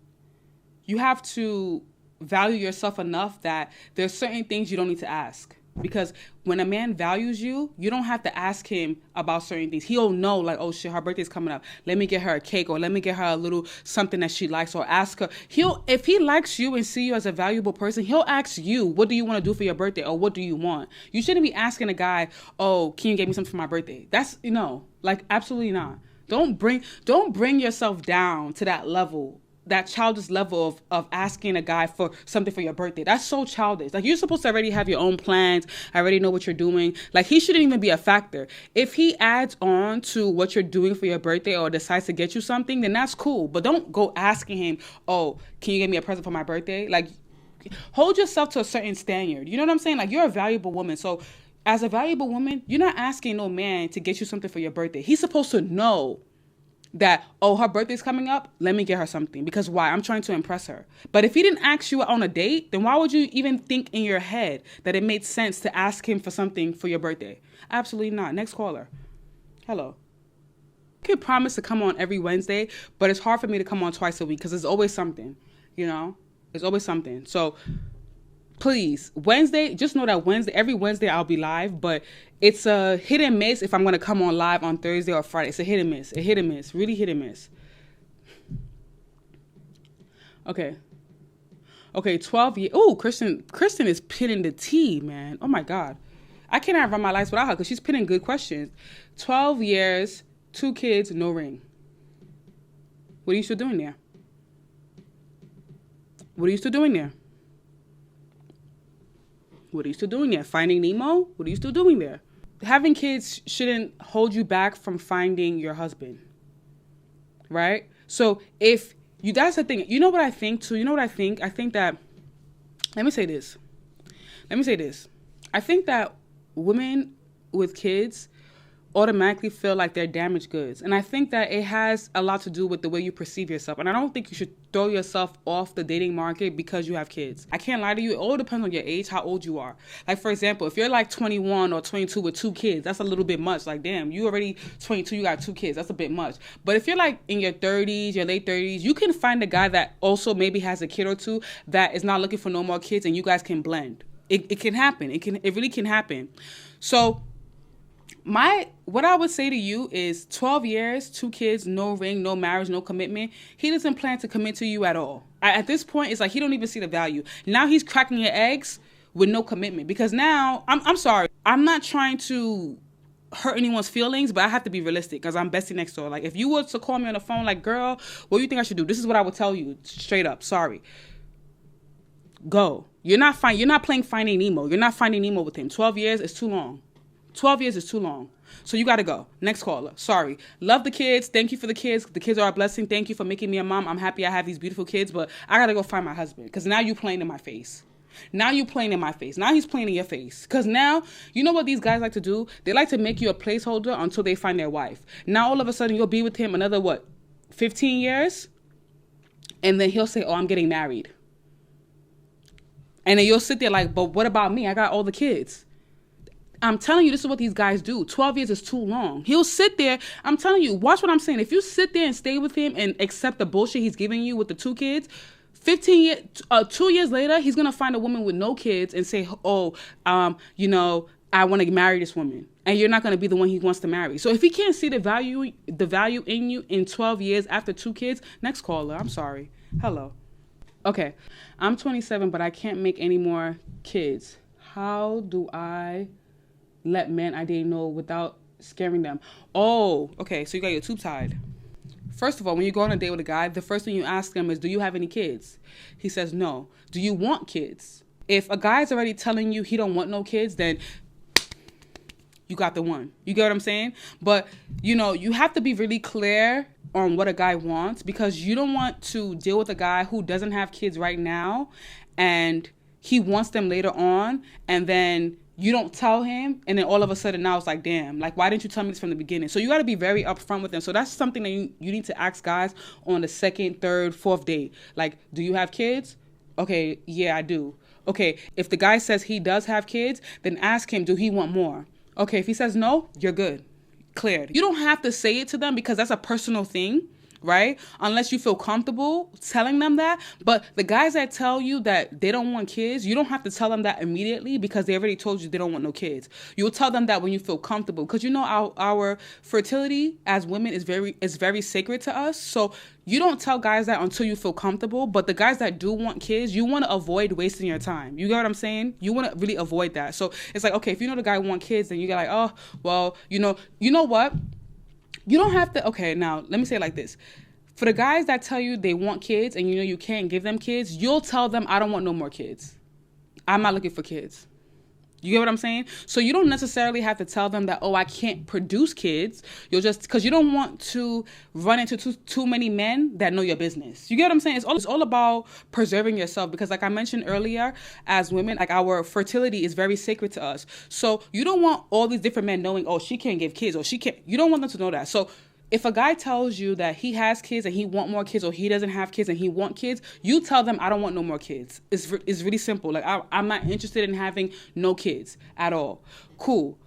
you have to value yourself enough that there's certain things you don't need to ask. Because when a man values you, you don't have to ask him about certain things. He'll know, like, oh shit, her birthday's coming up. Let me get her a cake, or let me get her a little something that she likes, or ask her. If he likes you and see you as a valuable person, he'll ask you, what do you want to do for your birthday, or what do you want? You shouldn't be asking a guy, oh, can you get me something for my birthday? That's, like, absolutely not. Don't bring yourself down to that level, that childish level of asking a guy for something for your birthday. That's so childish. Like, you're supposed to already have your own plans. I already know what you're doing. Like, he shouldn't even be a factor. If he adds on to what you're doing for your birthday or decides to get you something, then that's cool. But don't go asking him, oh, can you get me a present for my birthday? Like, hold yourself to a certain standard. You know what I'm saying? Like, you're a valuable woman. So as a valuable woman, you're not asking no man to get you something for your birthday. He's supposed to know that, oh, her birthday's coming up, let me get her something. Because why? I'm trying to impress her. But if he didn't ask you on a date, then why would you even think in your head that it made sense to ask him for something for your birthday? Absolutely not. Next caller. Hello. I could promise to come on every Wednesday, but it's hard for me to come on twice a week because there's always something, There's always something. So please, Wednesday, just know that every Wednesday I'll be live, but it's a hit and miss if I'm going to come on live on Thursday or Friday. It's a hit and miss, really hit and miss. Okay, 12 years. Oh, Kristen is pinning the tea, man. Oh my God. I cannot run my life without her because she's pinning good questions. 12 years, 2 kids, no ring. What are you still doing there? What are you still doing there? What are you still doing there? Finding Nemo? What are you still doing there? Having kids shouldn't hold you back from finding your husband, right? So that's the thing. You know what I think too? I think that, let me say this. I think that women with kids automatically feel like they're damaged goods. And I think that it has a lot to do with the way you perceive yourself. And I don't think you should throw yourself off the dating market because you have kids. I can't lie to you. It all depends on your age, how old you are. Like, for example, if you're like 21 or 22 with 2 kids, that's a little bit much. Like, damn, you already 22, you got 2 kids. That's a bit much. But if you're like in your 30s, your late 30s, you can find a guy that also maybe has a kid or 2 that is not looking for no more kids, and you guys can blend. It can happen. It really can happen. So what I would say to you is 12 years, 2 kids, no ring, no marriage, no commitment. He doesn't plan to commit to you at all. At this point, it's like he don't even see the value. Now he's cracking your eggs with no commitment. Because now, I'm sorry, I'm not trying to hurt anyone's feelings, but I have to be realistic because I'm bestie next door. Like, if you were to call me on the phone, like, girl, what do you think I should do? This is what I would tell you straight up. Sorry. Go. You're not playing Finding Nemo. You're not Finding Nemo with him. 12 years is too long. 12 years is too long. So you got to go. Next caller. Sorry. Love the kids. Thank you for the kids. The kids are a blessing. Thank you for making me a mom. I'm happy I have these beautiful kids, but I got to go find my husband because now you playing in my face. Now you playing in my face. Now he's playing in your face. Because now, you know what these guys like to do? They like to make you a placeholder until they find their wife. Now all of a sudden you'll be with him another, 15 years? And then he'll say, oh, I'm getting married. And then you'll sit there like, but what about me? I got all the kids. I'm telling you, this is what these guys do. 12 years is too long. He'll sit there. I'm telling you, watch what I'm saying. If you sit there and stay with him and accept the bullshit he's giving you with the 2 kids, 2 years later, he's going to find a woman with no kids and say, oh, I want to marry this woman. And you're not going to be the one he wants to marry. So if he can't see the value in you in 12 years after 2 kids, next caller. I'm sorry. Hello. Okay. I'm 27, but I can't make any more kids. How do I let men I date know without scaring them? Oh, okay. So you got your tube tied. First of all, when you go on a date with a guy, the first thing you ask him is, do you have any kids? He says no. Do you want kids? If a guy's already telling you he don't want no kids, then you got the one. You get what I'm saying? But, you have to be really clear on what a guy wants because you don't want to deal with a guy who doesn't have kids right now and he wants them later on, and then you don't tell him, and then all of a sudden now it's like, damn, like, why didn't you tell me this from the beginning? So you got to be very upfront with them. So that's something that you need to ask guys on the second, third, fourth date. Like, do you have kids? Okay, yeah, I do. Okay, if the guy says he does have kids, then ask him, do he want more? Okay, if he says no, you're good. Cleared. You don't have to say it to them because that's a personal thing, right? Unless you feel comfortable telling them that. But the guys that tell you that they don't want kids, you don't have to tell them that immediately because they already told you they don't want no kids. You'll tell them that when you feel comfortable, because you know our fertility as women is very sacred to us. So you don't tell guys that until you feel comfortable. But the guys that do want kids, you want to avoid wasting your time. You get what I'm saying? You want to really avoid that. So it's like, okay, if you know the guy want kids, then you get like, oh, well, you know what? You don't have to, okay, now, let me say it like this. For the guys that tell you they want kids and you know you can't give them kids, you'll tell them, I don't want no more kids. I'm not looking for kids. You get what I'm saying? So you don't necessarily have to tell them that, oh, I can't produce kids. You'll just, because you don't want to run into too many men that know your business. You get what I'm saying? It's all about preserving yourself because like I mentioned earlier, as women, like our fertility is very sacred to us. So you don't want all these different men knowing, oh, she can't give kids or she can't, you don't want them to know that. So if a guy tells you that he has kids and he want more kids or he doesn't have kids and he want kids, you tell them, I don't want no more kids. It's really simple. Like, I'm not interested in having no kids at all. Cool.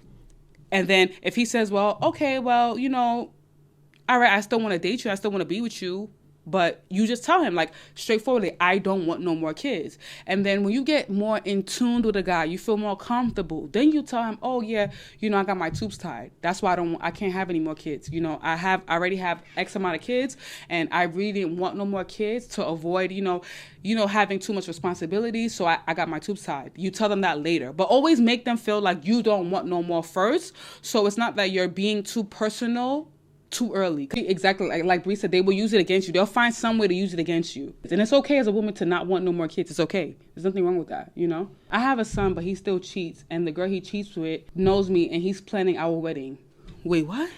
And then if he says, well, okay, well, all right, I still want to date you. I still want to be with you. But you just tell him, like, straightforwardly, I don't want no more kids. And then when you get more in tune with a guy, you feel more comfortable. Then you tell him, oh, yeah, I got my tubes tied. That's why I can't have any more kids. I already have X amount of kids, and I really didn't want no more kids to avoid, having too much responsibility. So I got my tubes tied. You tell them that later. But always make them feel like you don't want no more first. So it's not that you're being too personal too early. Exactly. Like Bree said, they will use it against you. They'll find some way to use it against you. And it's okay as a woman to not want no more kids. It's okay. There's nothing wrong with that, I have a son, but he still cheats. And the girl he cheats with knows me and he's planning our wedding. Wait, what?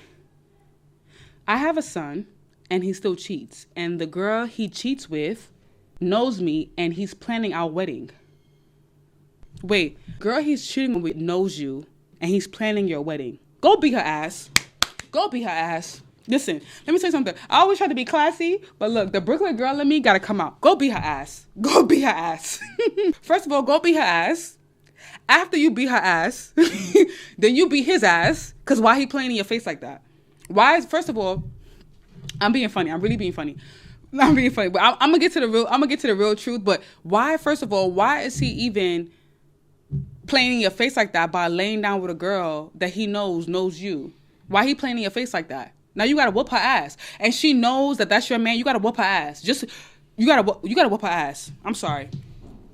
I have a son and he still cheats. And the girl he cheats with knows me and he's planning our wedding. Wait, girl he's cheating with knows you and he's planning your wedding. Go beat her ass. Go beat her ass. Listen, let me tell you something. I always try to be classy, but look, the Brooklyn girl in me gotta come out. Go beat her ass. Go beat her ass. First of all, go beat her ass. After you beat her ass, then you beat his ass. Cause why he playing in your face like that? First of all, I'm being funny. I'm really being funny. I'm being funny, but I'm gonna get to the real truth. But why, first of all, why is he even playing in your face like that by laying down with a girl that he knows you? Why he playing in your face like that? Now you gotta whoop her ass, and she knows that that's your man. You gotta whoop her ass. You gotta whoop her ass. I'm sorry.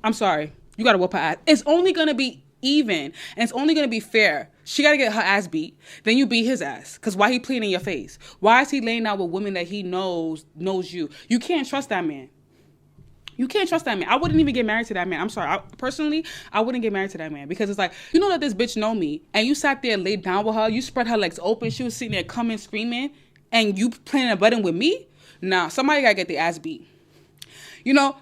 You gotta whoop her ass. It's only gonna be even, and it's only gonna be fair. She gotta get her ass beat. Then you beat his ass. Cause why he playing in your face? Why is he laying out with women that he knows you? You can't trust that man. You can't trust that man. I wouldn't even get married to that man. I'm sorry. Personally, I wouldn't get married to that man because it's like, that this bitch know me and you sat there and laid down with her. You spread her legs open. She was sitting there coming, screaming, and you planning a wedding with me? Nah, somebody gotta get the ass beat.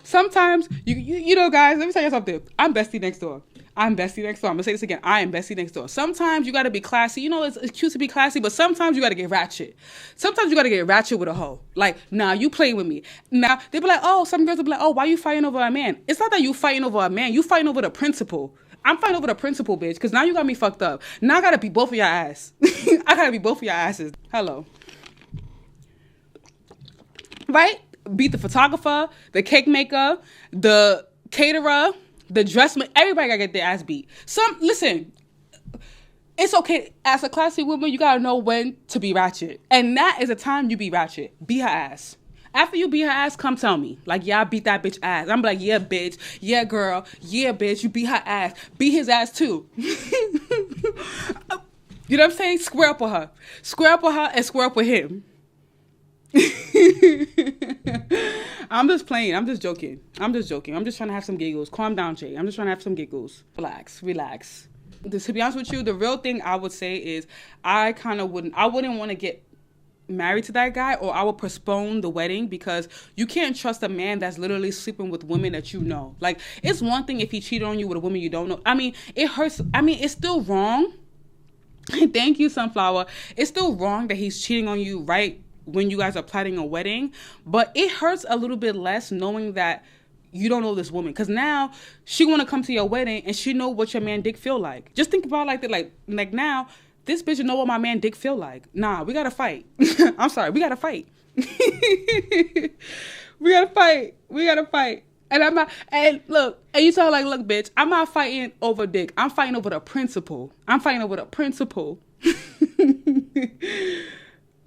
Sometimes, guys, let me tell you something. I'm bestie next door. I'm gonna say this again. I am bestie next door. Sometimes you gotta be classy. It's cute to be classy, but sometimes you gotta get ratchet. Sometimes you gotta get ratchet with a hoe. Like, nah, you playing with me. Now, they be like, oh, some girls will be like, oh, why you fighting over a man? It's not that you fighting over a man. You fighting over the principle. I'm fighting over the principle, bitch, because now you got me fucked up. Now I gotta beat both of your ass. I gotta beat both of your asses. Hello. Right? Beat the photographer, the cake maker, the caterer, the dressman. Everybody gotta get their ass beat. Listen, it's okay. As a classy woman, you gotta know when to be ratchet. And that is the time you be ratchet. Beat her ass. After you beat her ass, come tell me. Like, yeah, I beat that bitch ass. I'm like, yeah, bitch. Yeah, girl. Yeah, bitch. You beat her ass. Beat his ass, too. You know what I'm saying? Square up with her. Square up with her and square up with him. I'm just playing. I'm just joking. I'm just trying to have some giggles. Calm down, Jay. I'm just trying to have some giggles. Relax. To be honest with you, the real thing I would say is I wouldn't want to get married to that guy, or I will postpone the wedding, because you can't trust a man that's literally sleeping with women that you know. Like, it's one thing if he cheated on you with a woman you don't know. I mean, it hurts. I mean, it's still wrong. Thank you, Sunflower. It's still wrong that he's cheating on you right when you guys are planning a wedding, but it hurts a little bit less knowing that you don't know this woman, because now she want to come to your wedding and she know what your man dick feel like. Just think about it like that. Like now, this bitch know what my man dick feel like. Nah, we gotta fight. I'm sorry, we gotta fight. We gotta fight. We gotta fight. And I'm not, and look, and you tell her like, look, bitch, I'm not fighting over dick. I'm fighting over the principle. I'm fighting over the principle.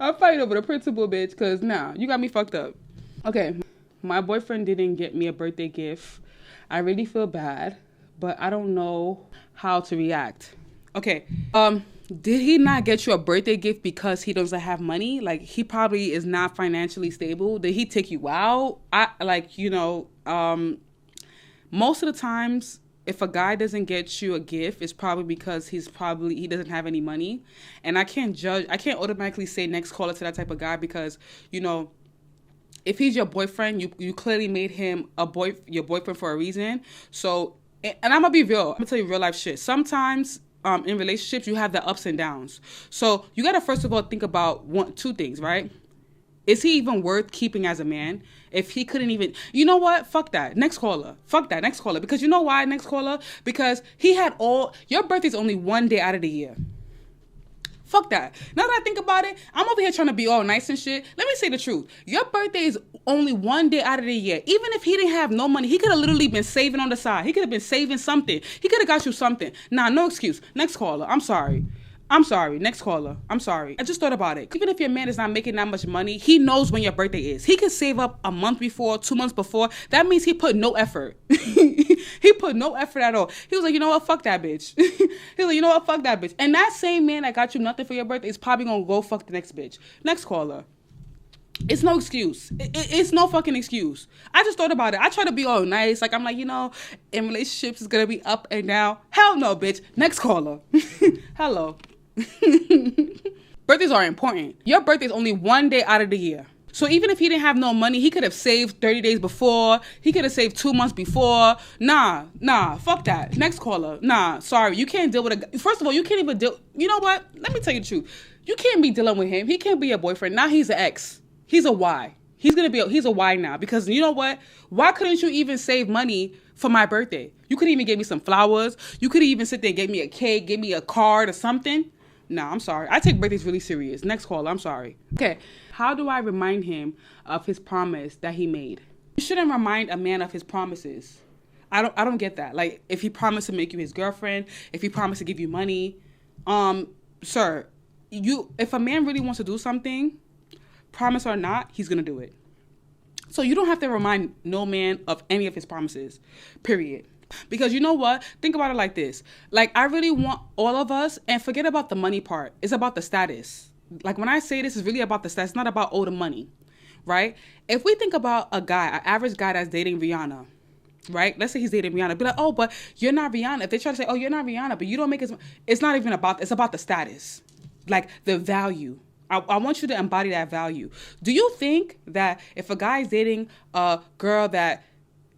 I'm fighting over the principle, bitch, because nah, you got me fucked up. Okay, my boyfriend didn't get me a birthday gift. I really feel bad, but I don't know how to react. Okay, did he not get you a birthday gift because he doesn't have money? Like, he probably is not financially stable. Did he take you out? Most of the times, if a guy doesn't get you a gift, it's probably because he doesn't have any money. And I can't automatically say next caller to that type of guy, because, if he's your boyfriend, you clearly made him your boyfriend for a reason. So, and I'm gonna be real. I'm gonna tell you real life shit. Sometimes in relationships, you have the ups and downs. So you gotta first of all think about two things, right? Is he even worth keeping as a man? If he couldn't even, you know what? Fuck that. Next caller. Fuck that. Next caller. Because you know why, next caller? Because your birthday's only one day out of the year. Fuck that. Now that I think about it, I'm over here trying to be all nice and shit. Let me say the truth. Your birthday is only one day out of the year. Even if he didn't have no money, he could have literally been saving on the side. He could have been saving something. He could have got you something. Nah, no excuse. Next caller. I'm sorry. Next caller. I'm sorry. I just thought about it. Even if your man is not making that much money, he knows when your birthday is. He can save up a month before, 2 months before. That means he put no effort. He put no effort at all. He was like, you know what? Fuck that bitch. He was like, you know what? Fuck that bitch. And that same man that got you nothing for your birthday is probably going to go fuck the next bitch. Next caller. It's no excuse. It's no fucking excuse. I just thought about it. I try to be all nice. Like, I'm like, in relationships, it's going to be up and down. Hell no, bitch. Next caller. Hello. Birthdays are important. Your birthday is only one day out of the year. So even if he didn't have no money, he could have saved 30 days before. He could have saved 2 months before. Nah, fuck that. Next caller. Nah, sorry. You can't deal with a guy. First of all, you can't even deal. You know what? Let me tell you the truth. You can't be dealing with him. He can't be your boyfriend. Now he's an ex. He's a Y. He's a Y now, because you know what? Why couldn't you even save money for my birthday? You could even give me some flowers. You could even sit there and give me a cake, give me a card or something. Nah, I'm sorry. I take birthdays really serious. Next caller, I'm sorry. Okay, how do I remind him of his promise that he made? You shouldn't remind a man of his promises. I don't get that. Like, if he promised to make you his girlfriend, if he promised to give you money, sir, if a man really wants to do something, promise or not, he's gonna do it. So you don't have to remind no man of any of his promises, period. Because you know what? Think about it like this. Like, I really want all of us, and forget about the money part. It's about the status. Like, when I say this, it's really about the status. It's not about the money, right? If we think about an average guy that's dating Rihanna, right? Let's say he's dating Rihanna. Be like, oh, but you're not Rihanna. If they try to say, oh, you're not Rihanna, but you don't make it's not even about, it's about the status. Like, the value. I want you to embody that value. Do you think that if a guy is dating a girl that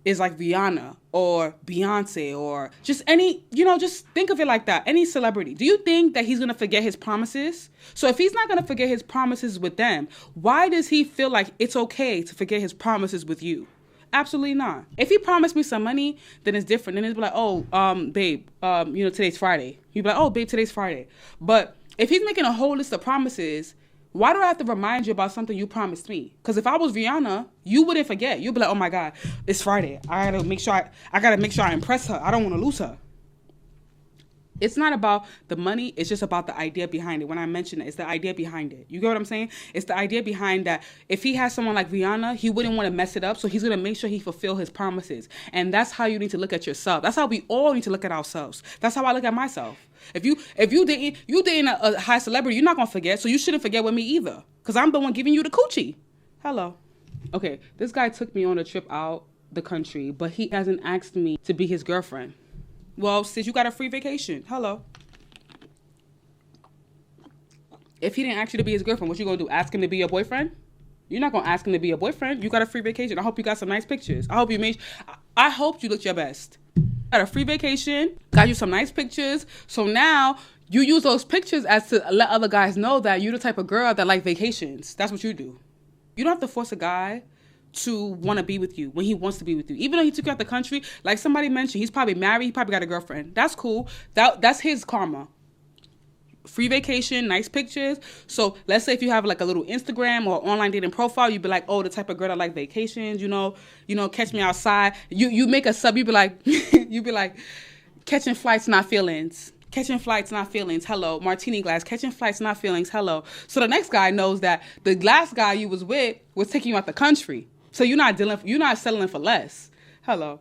is like Rihanna or Beyonce or just any, just think of it like that, any celebrity, do you think that he's going to forget his promises? So if he's not going to forget his promises with them, why does he feel like it's okay to forget his promises with you? Absolutely not. If he promised me some money, then it's different. Then it's like, oh, babe, today's Friday. You'd be like, oh, babe, today's Friday. But if he's making a whole list of promises, why do I have to remind you about something you promised me? Because if I was Rihanna, you wouldn't forget. You'd be like, oh my God, it's Friday. I gotta make sure I impress her. I don't want to lose her. It's not about the money. It's just about the idea behind it. When I mention it, it's the idea behind it. You get what I'm saying? It's the idea behind that. If he has someone like Rihanna, he wouldn't want to mess it up. So he's going to make sure he fulfill his promises. And that's how you need to look at yourself. That's how we all need to look at ourselves. That's how I look at myself. If you dating a high celebrity, you're not going to forget. So you shouldn't forget with me either. Because I'm the one giving you the coochie. Hello. Okay, this guy took me on a trip out the country, but he hasn't asked me to be his girlfriend. Well, since you got a free vacation, hello. If he didn't ask you to be his girlfriend, what you gonna do? Ask him to be your boyfriend? You're not gonna ask him to be your boyfriend. You got a free vacation. I hope you got some nice pictures. I hope you looked your best. Got a free vacation, got you some nice pictures. So now you use those pictures as to let other guys know that you're the type of girl that like vacations. That's what you do. You don't have to force a guy to want to be with you when he wants to be with you. Even though he took you out the country, like somebody mentioned, he's probably married, he probably got a girlfriend. That's cool. That's his karma. Free vacation, nice pictures. So let's say if you have like a little Instagram or online dating profile, you'd be like, oh, the type of girl that like vacations, catch me outside. You make a sub, you'd be like, catching flights, not feelings. Catching flights, not feelings. Hello. Martini glass. Catching flights, not feelings. Hello. So the next guy knows that the last guy you was with was taking you out the country. So you're not settling for less. Hello.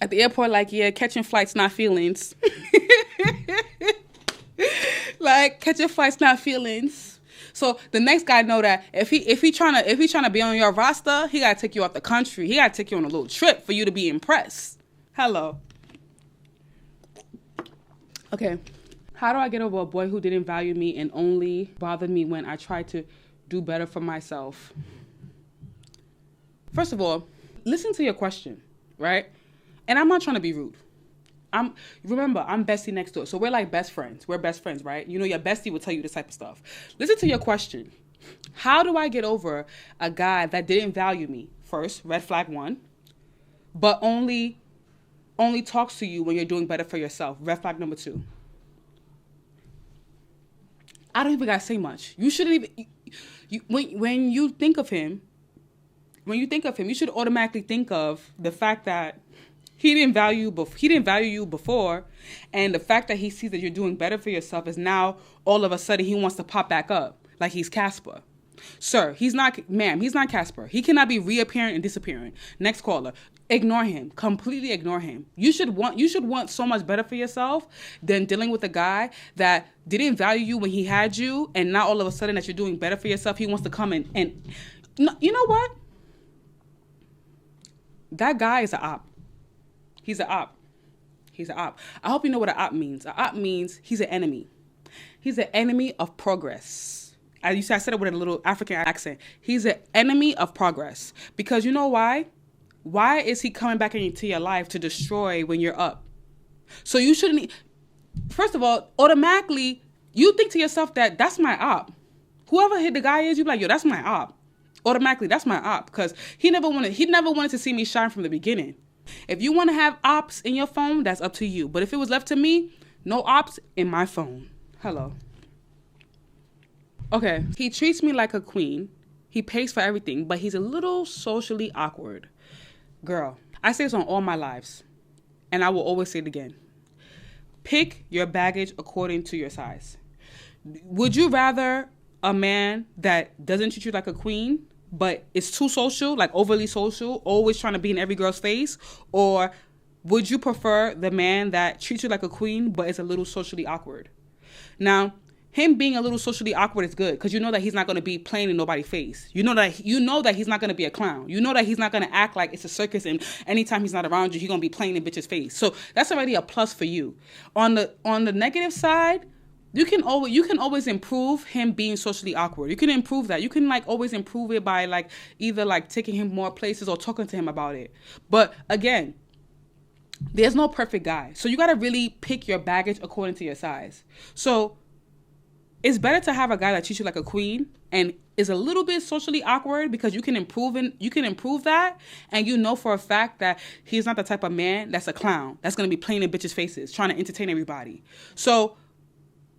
At the airport, like, yeah, catching flights, not feelings. Like, catching flights, not feelings. So the next guy know that if he trying to be on your roster, he gotta take you out the country. He gotta take you on a little trip for you to be impressed. Hello. Okay. How do I get over a boy who didn't value me and only bothered me when I tried to do better for myself? First of all, listen to your question, right? And I'm not trying to be rude. Remember, I'm bestie next door. So we're like best friends. We're best friends, right? Your bestie will tell you this type of stuff. Listen to your question. How do I get over a guy that didn't value me? First, red flag 1, but only talks to you when you're doing better for yourself. Red flag number 2. I don't even gotta say much. You shouldn't even. When you think of him, you should automatically think of the fact that he didn't value you before, and the fact that he sees that you're doing better for yourself is now all of a sudden he wants to pop back up like he's Casper. Sir, he's not Casper. He cannot be reappearing and disappearing. Next caller. Ignore him. Completely ignore him. You should want so much better for yourself than dealing with a guy that didn't value you when he had you, and now all of a sudden that you're doing better for yourself, he wants to come and you know what? That guy is an op. He's an op. I hope you know what an op means. An op means he's an enemy. He's an enemy of progress. I said it with a little African accent. He's an enemy of progress. Because you know why? Why is he coming back into your life to destroy when you're up? So you shouldn't. First of all, automatically, you think to yourself that's my op. Whoever hit the guy is, you be like, yo, that's my op. Automatically, that's my op. Because he never wanted to see me shine from the beginning. If you want to have ops in your phone, that's up to you. But if it was left to me, no ops in my phone. Hello. Okay. He treats me like a queen. He pays for everything, but he's a little socially awkward. Girl, I say this on all my lives, and I will always say it again. Pick your baggage according to your size. Would you rather a man that doesn't treat you like a queen, but it's too social, like overly social, always trying to be in every girl's face? Or would you prefer the man that treats you like a queen, but is a little socially awkward? Now, him being a little socially awkward is good because you know that he's not going to be playing in nobody's face. You know that he's not going to be a clown. You know that he's not going to act like it's a circus, and anytime he's not around you, he's going to be playing in bitch's face. So that's already a plus for you. On the negative side, you can always improve him being socially awkward. You can improve that. You can always improve it by either taking him more places or talking to him about it. But again, there's no perfect guy. So you got to really pick your baggage according to your size. So it's better to have a guy that treats you like a queen and is a little bit socially awkward because you can improve that, and you know for a fact that he's not the type of man that's a clown that's going to be playing in bitches' faces trying to entertain everybody. So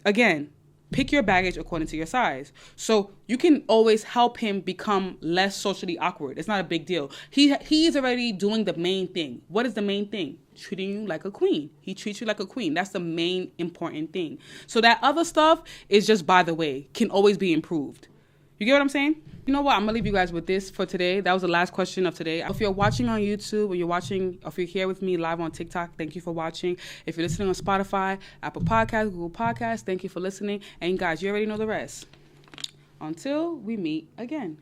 again, pick your baggage according to your size. So you can always help him become less socially awkward. It's not a big deal. He's already doing the main thing. What is the main thing? Treating you like a queen. He treats you like a queen. That's the main important thing. So that other stuff is just by the way, can always be improved. You get what I'm saying? You know what? I'm going to leave you guys with this for today. That was the last question of today. If you're watching on YouTube, or if you're here with me live on TikTok, thank you for watching. If you're listening on Spotify, Apple Podcasts, Google Podcasts, thank you for listening. And guys, you already know the rest. Until we meet again.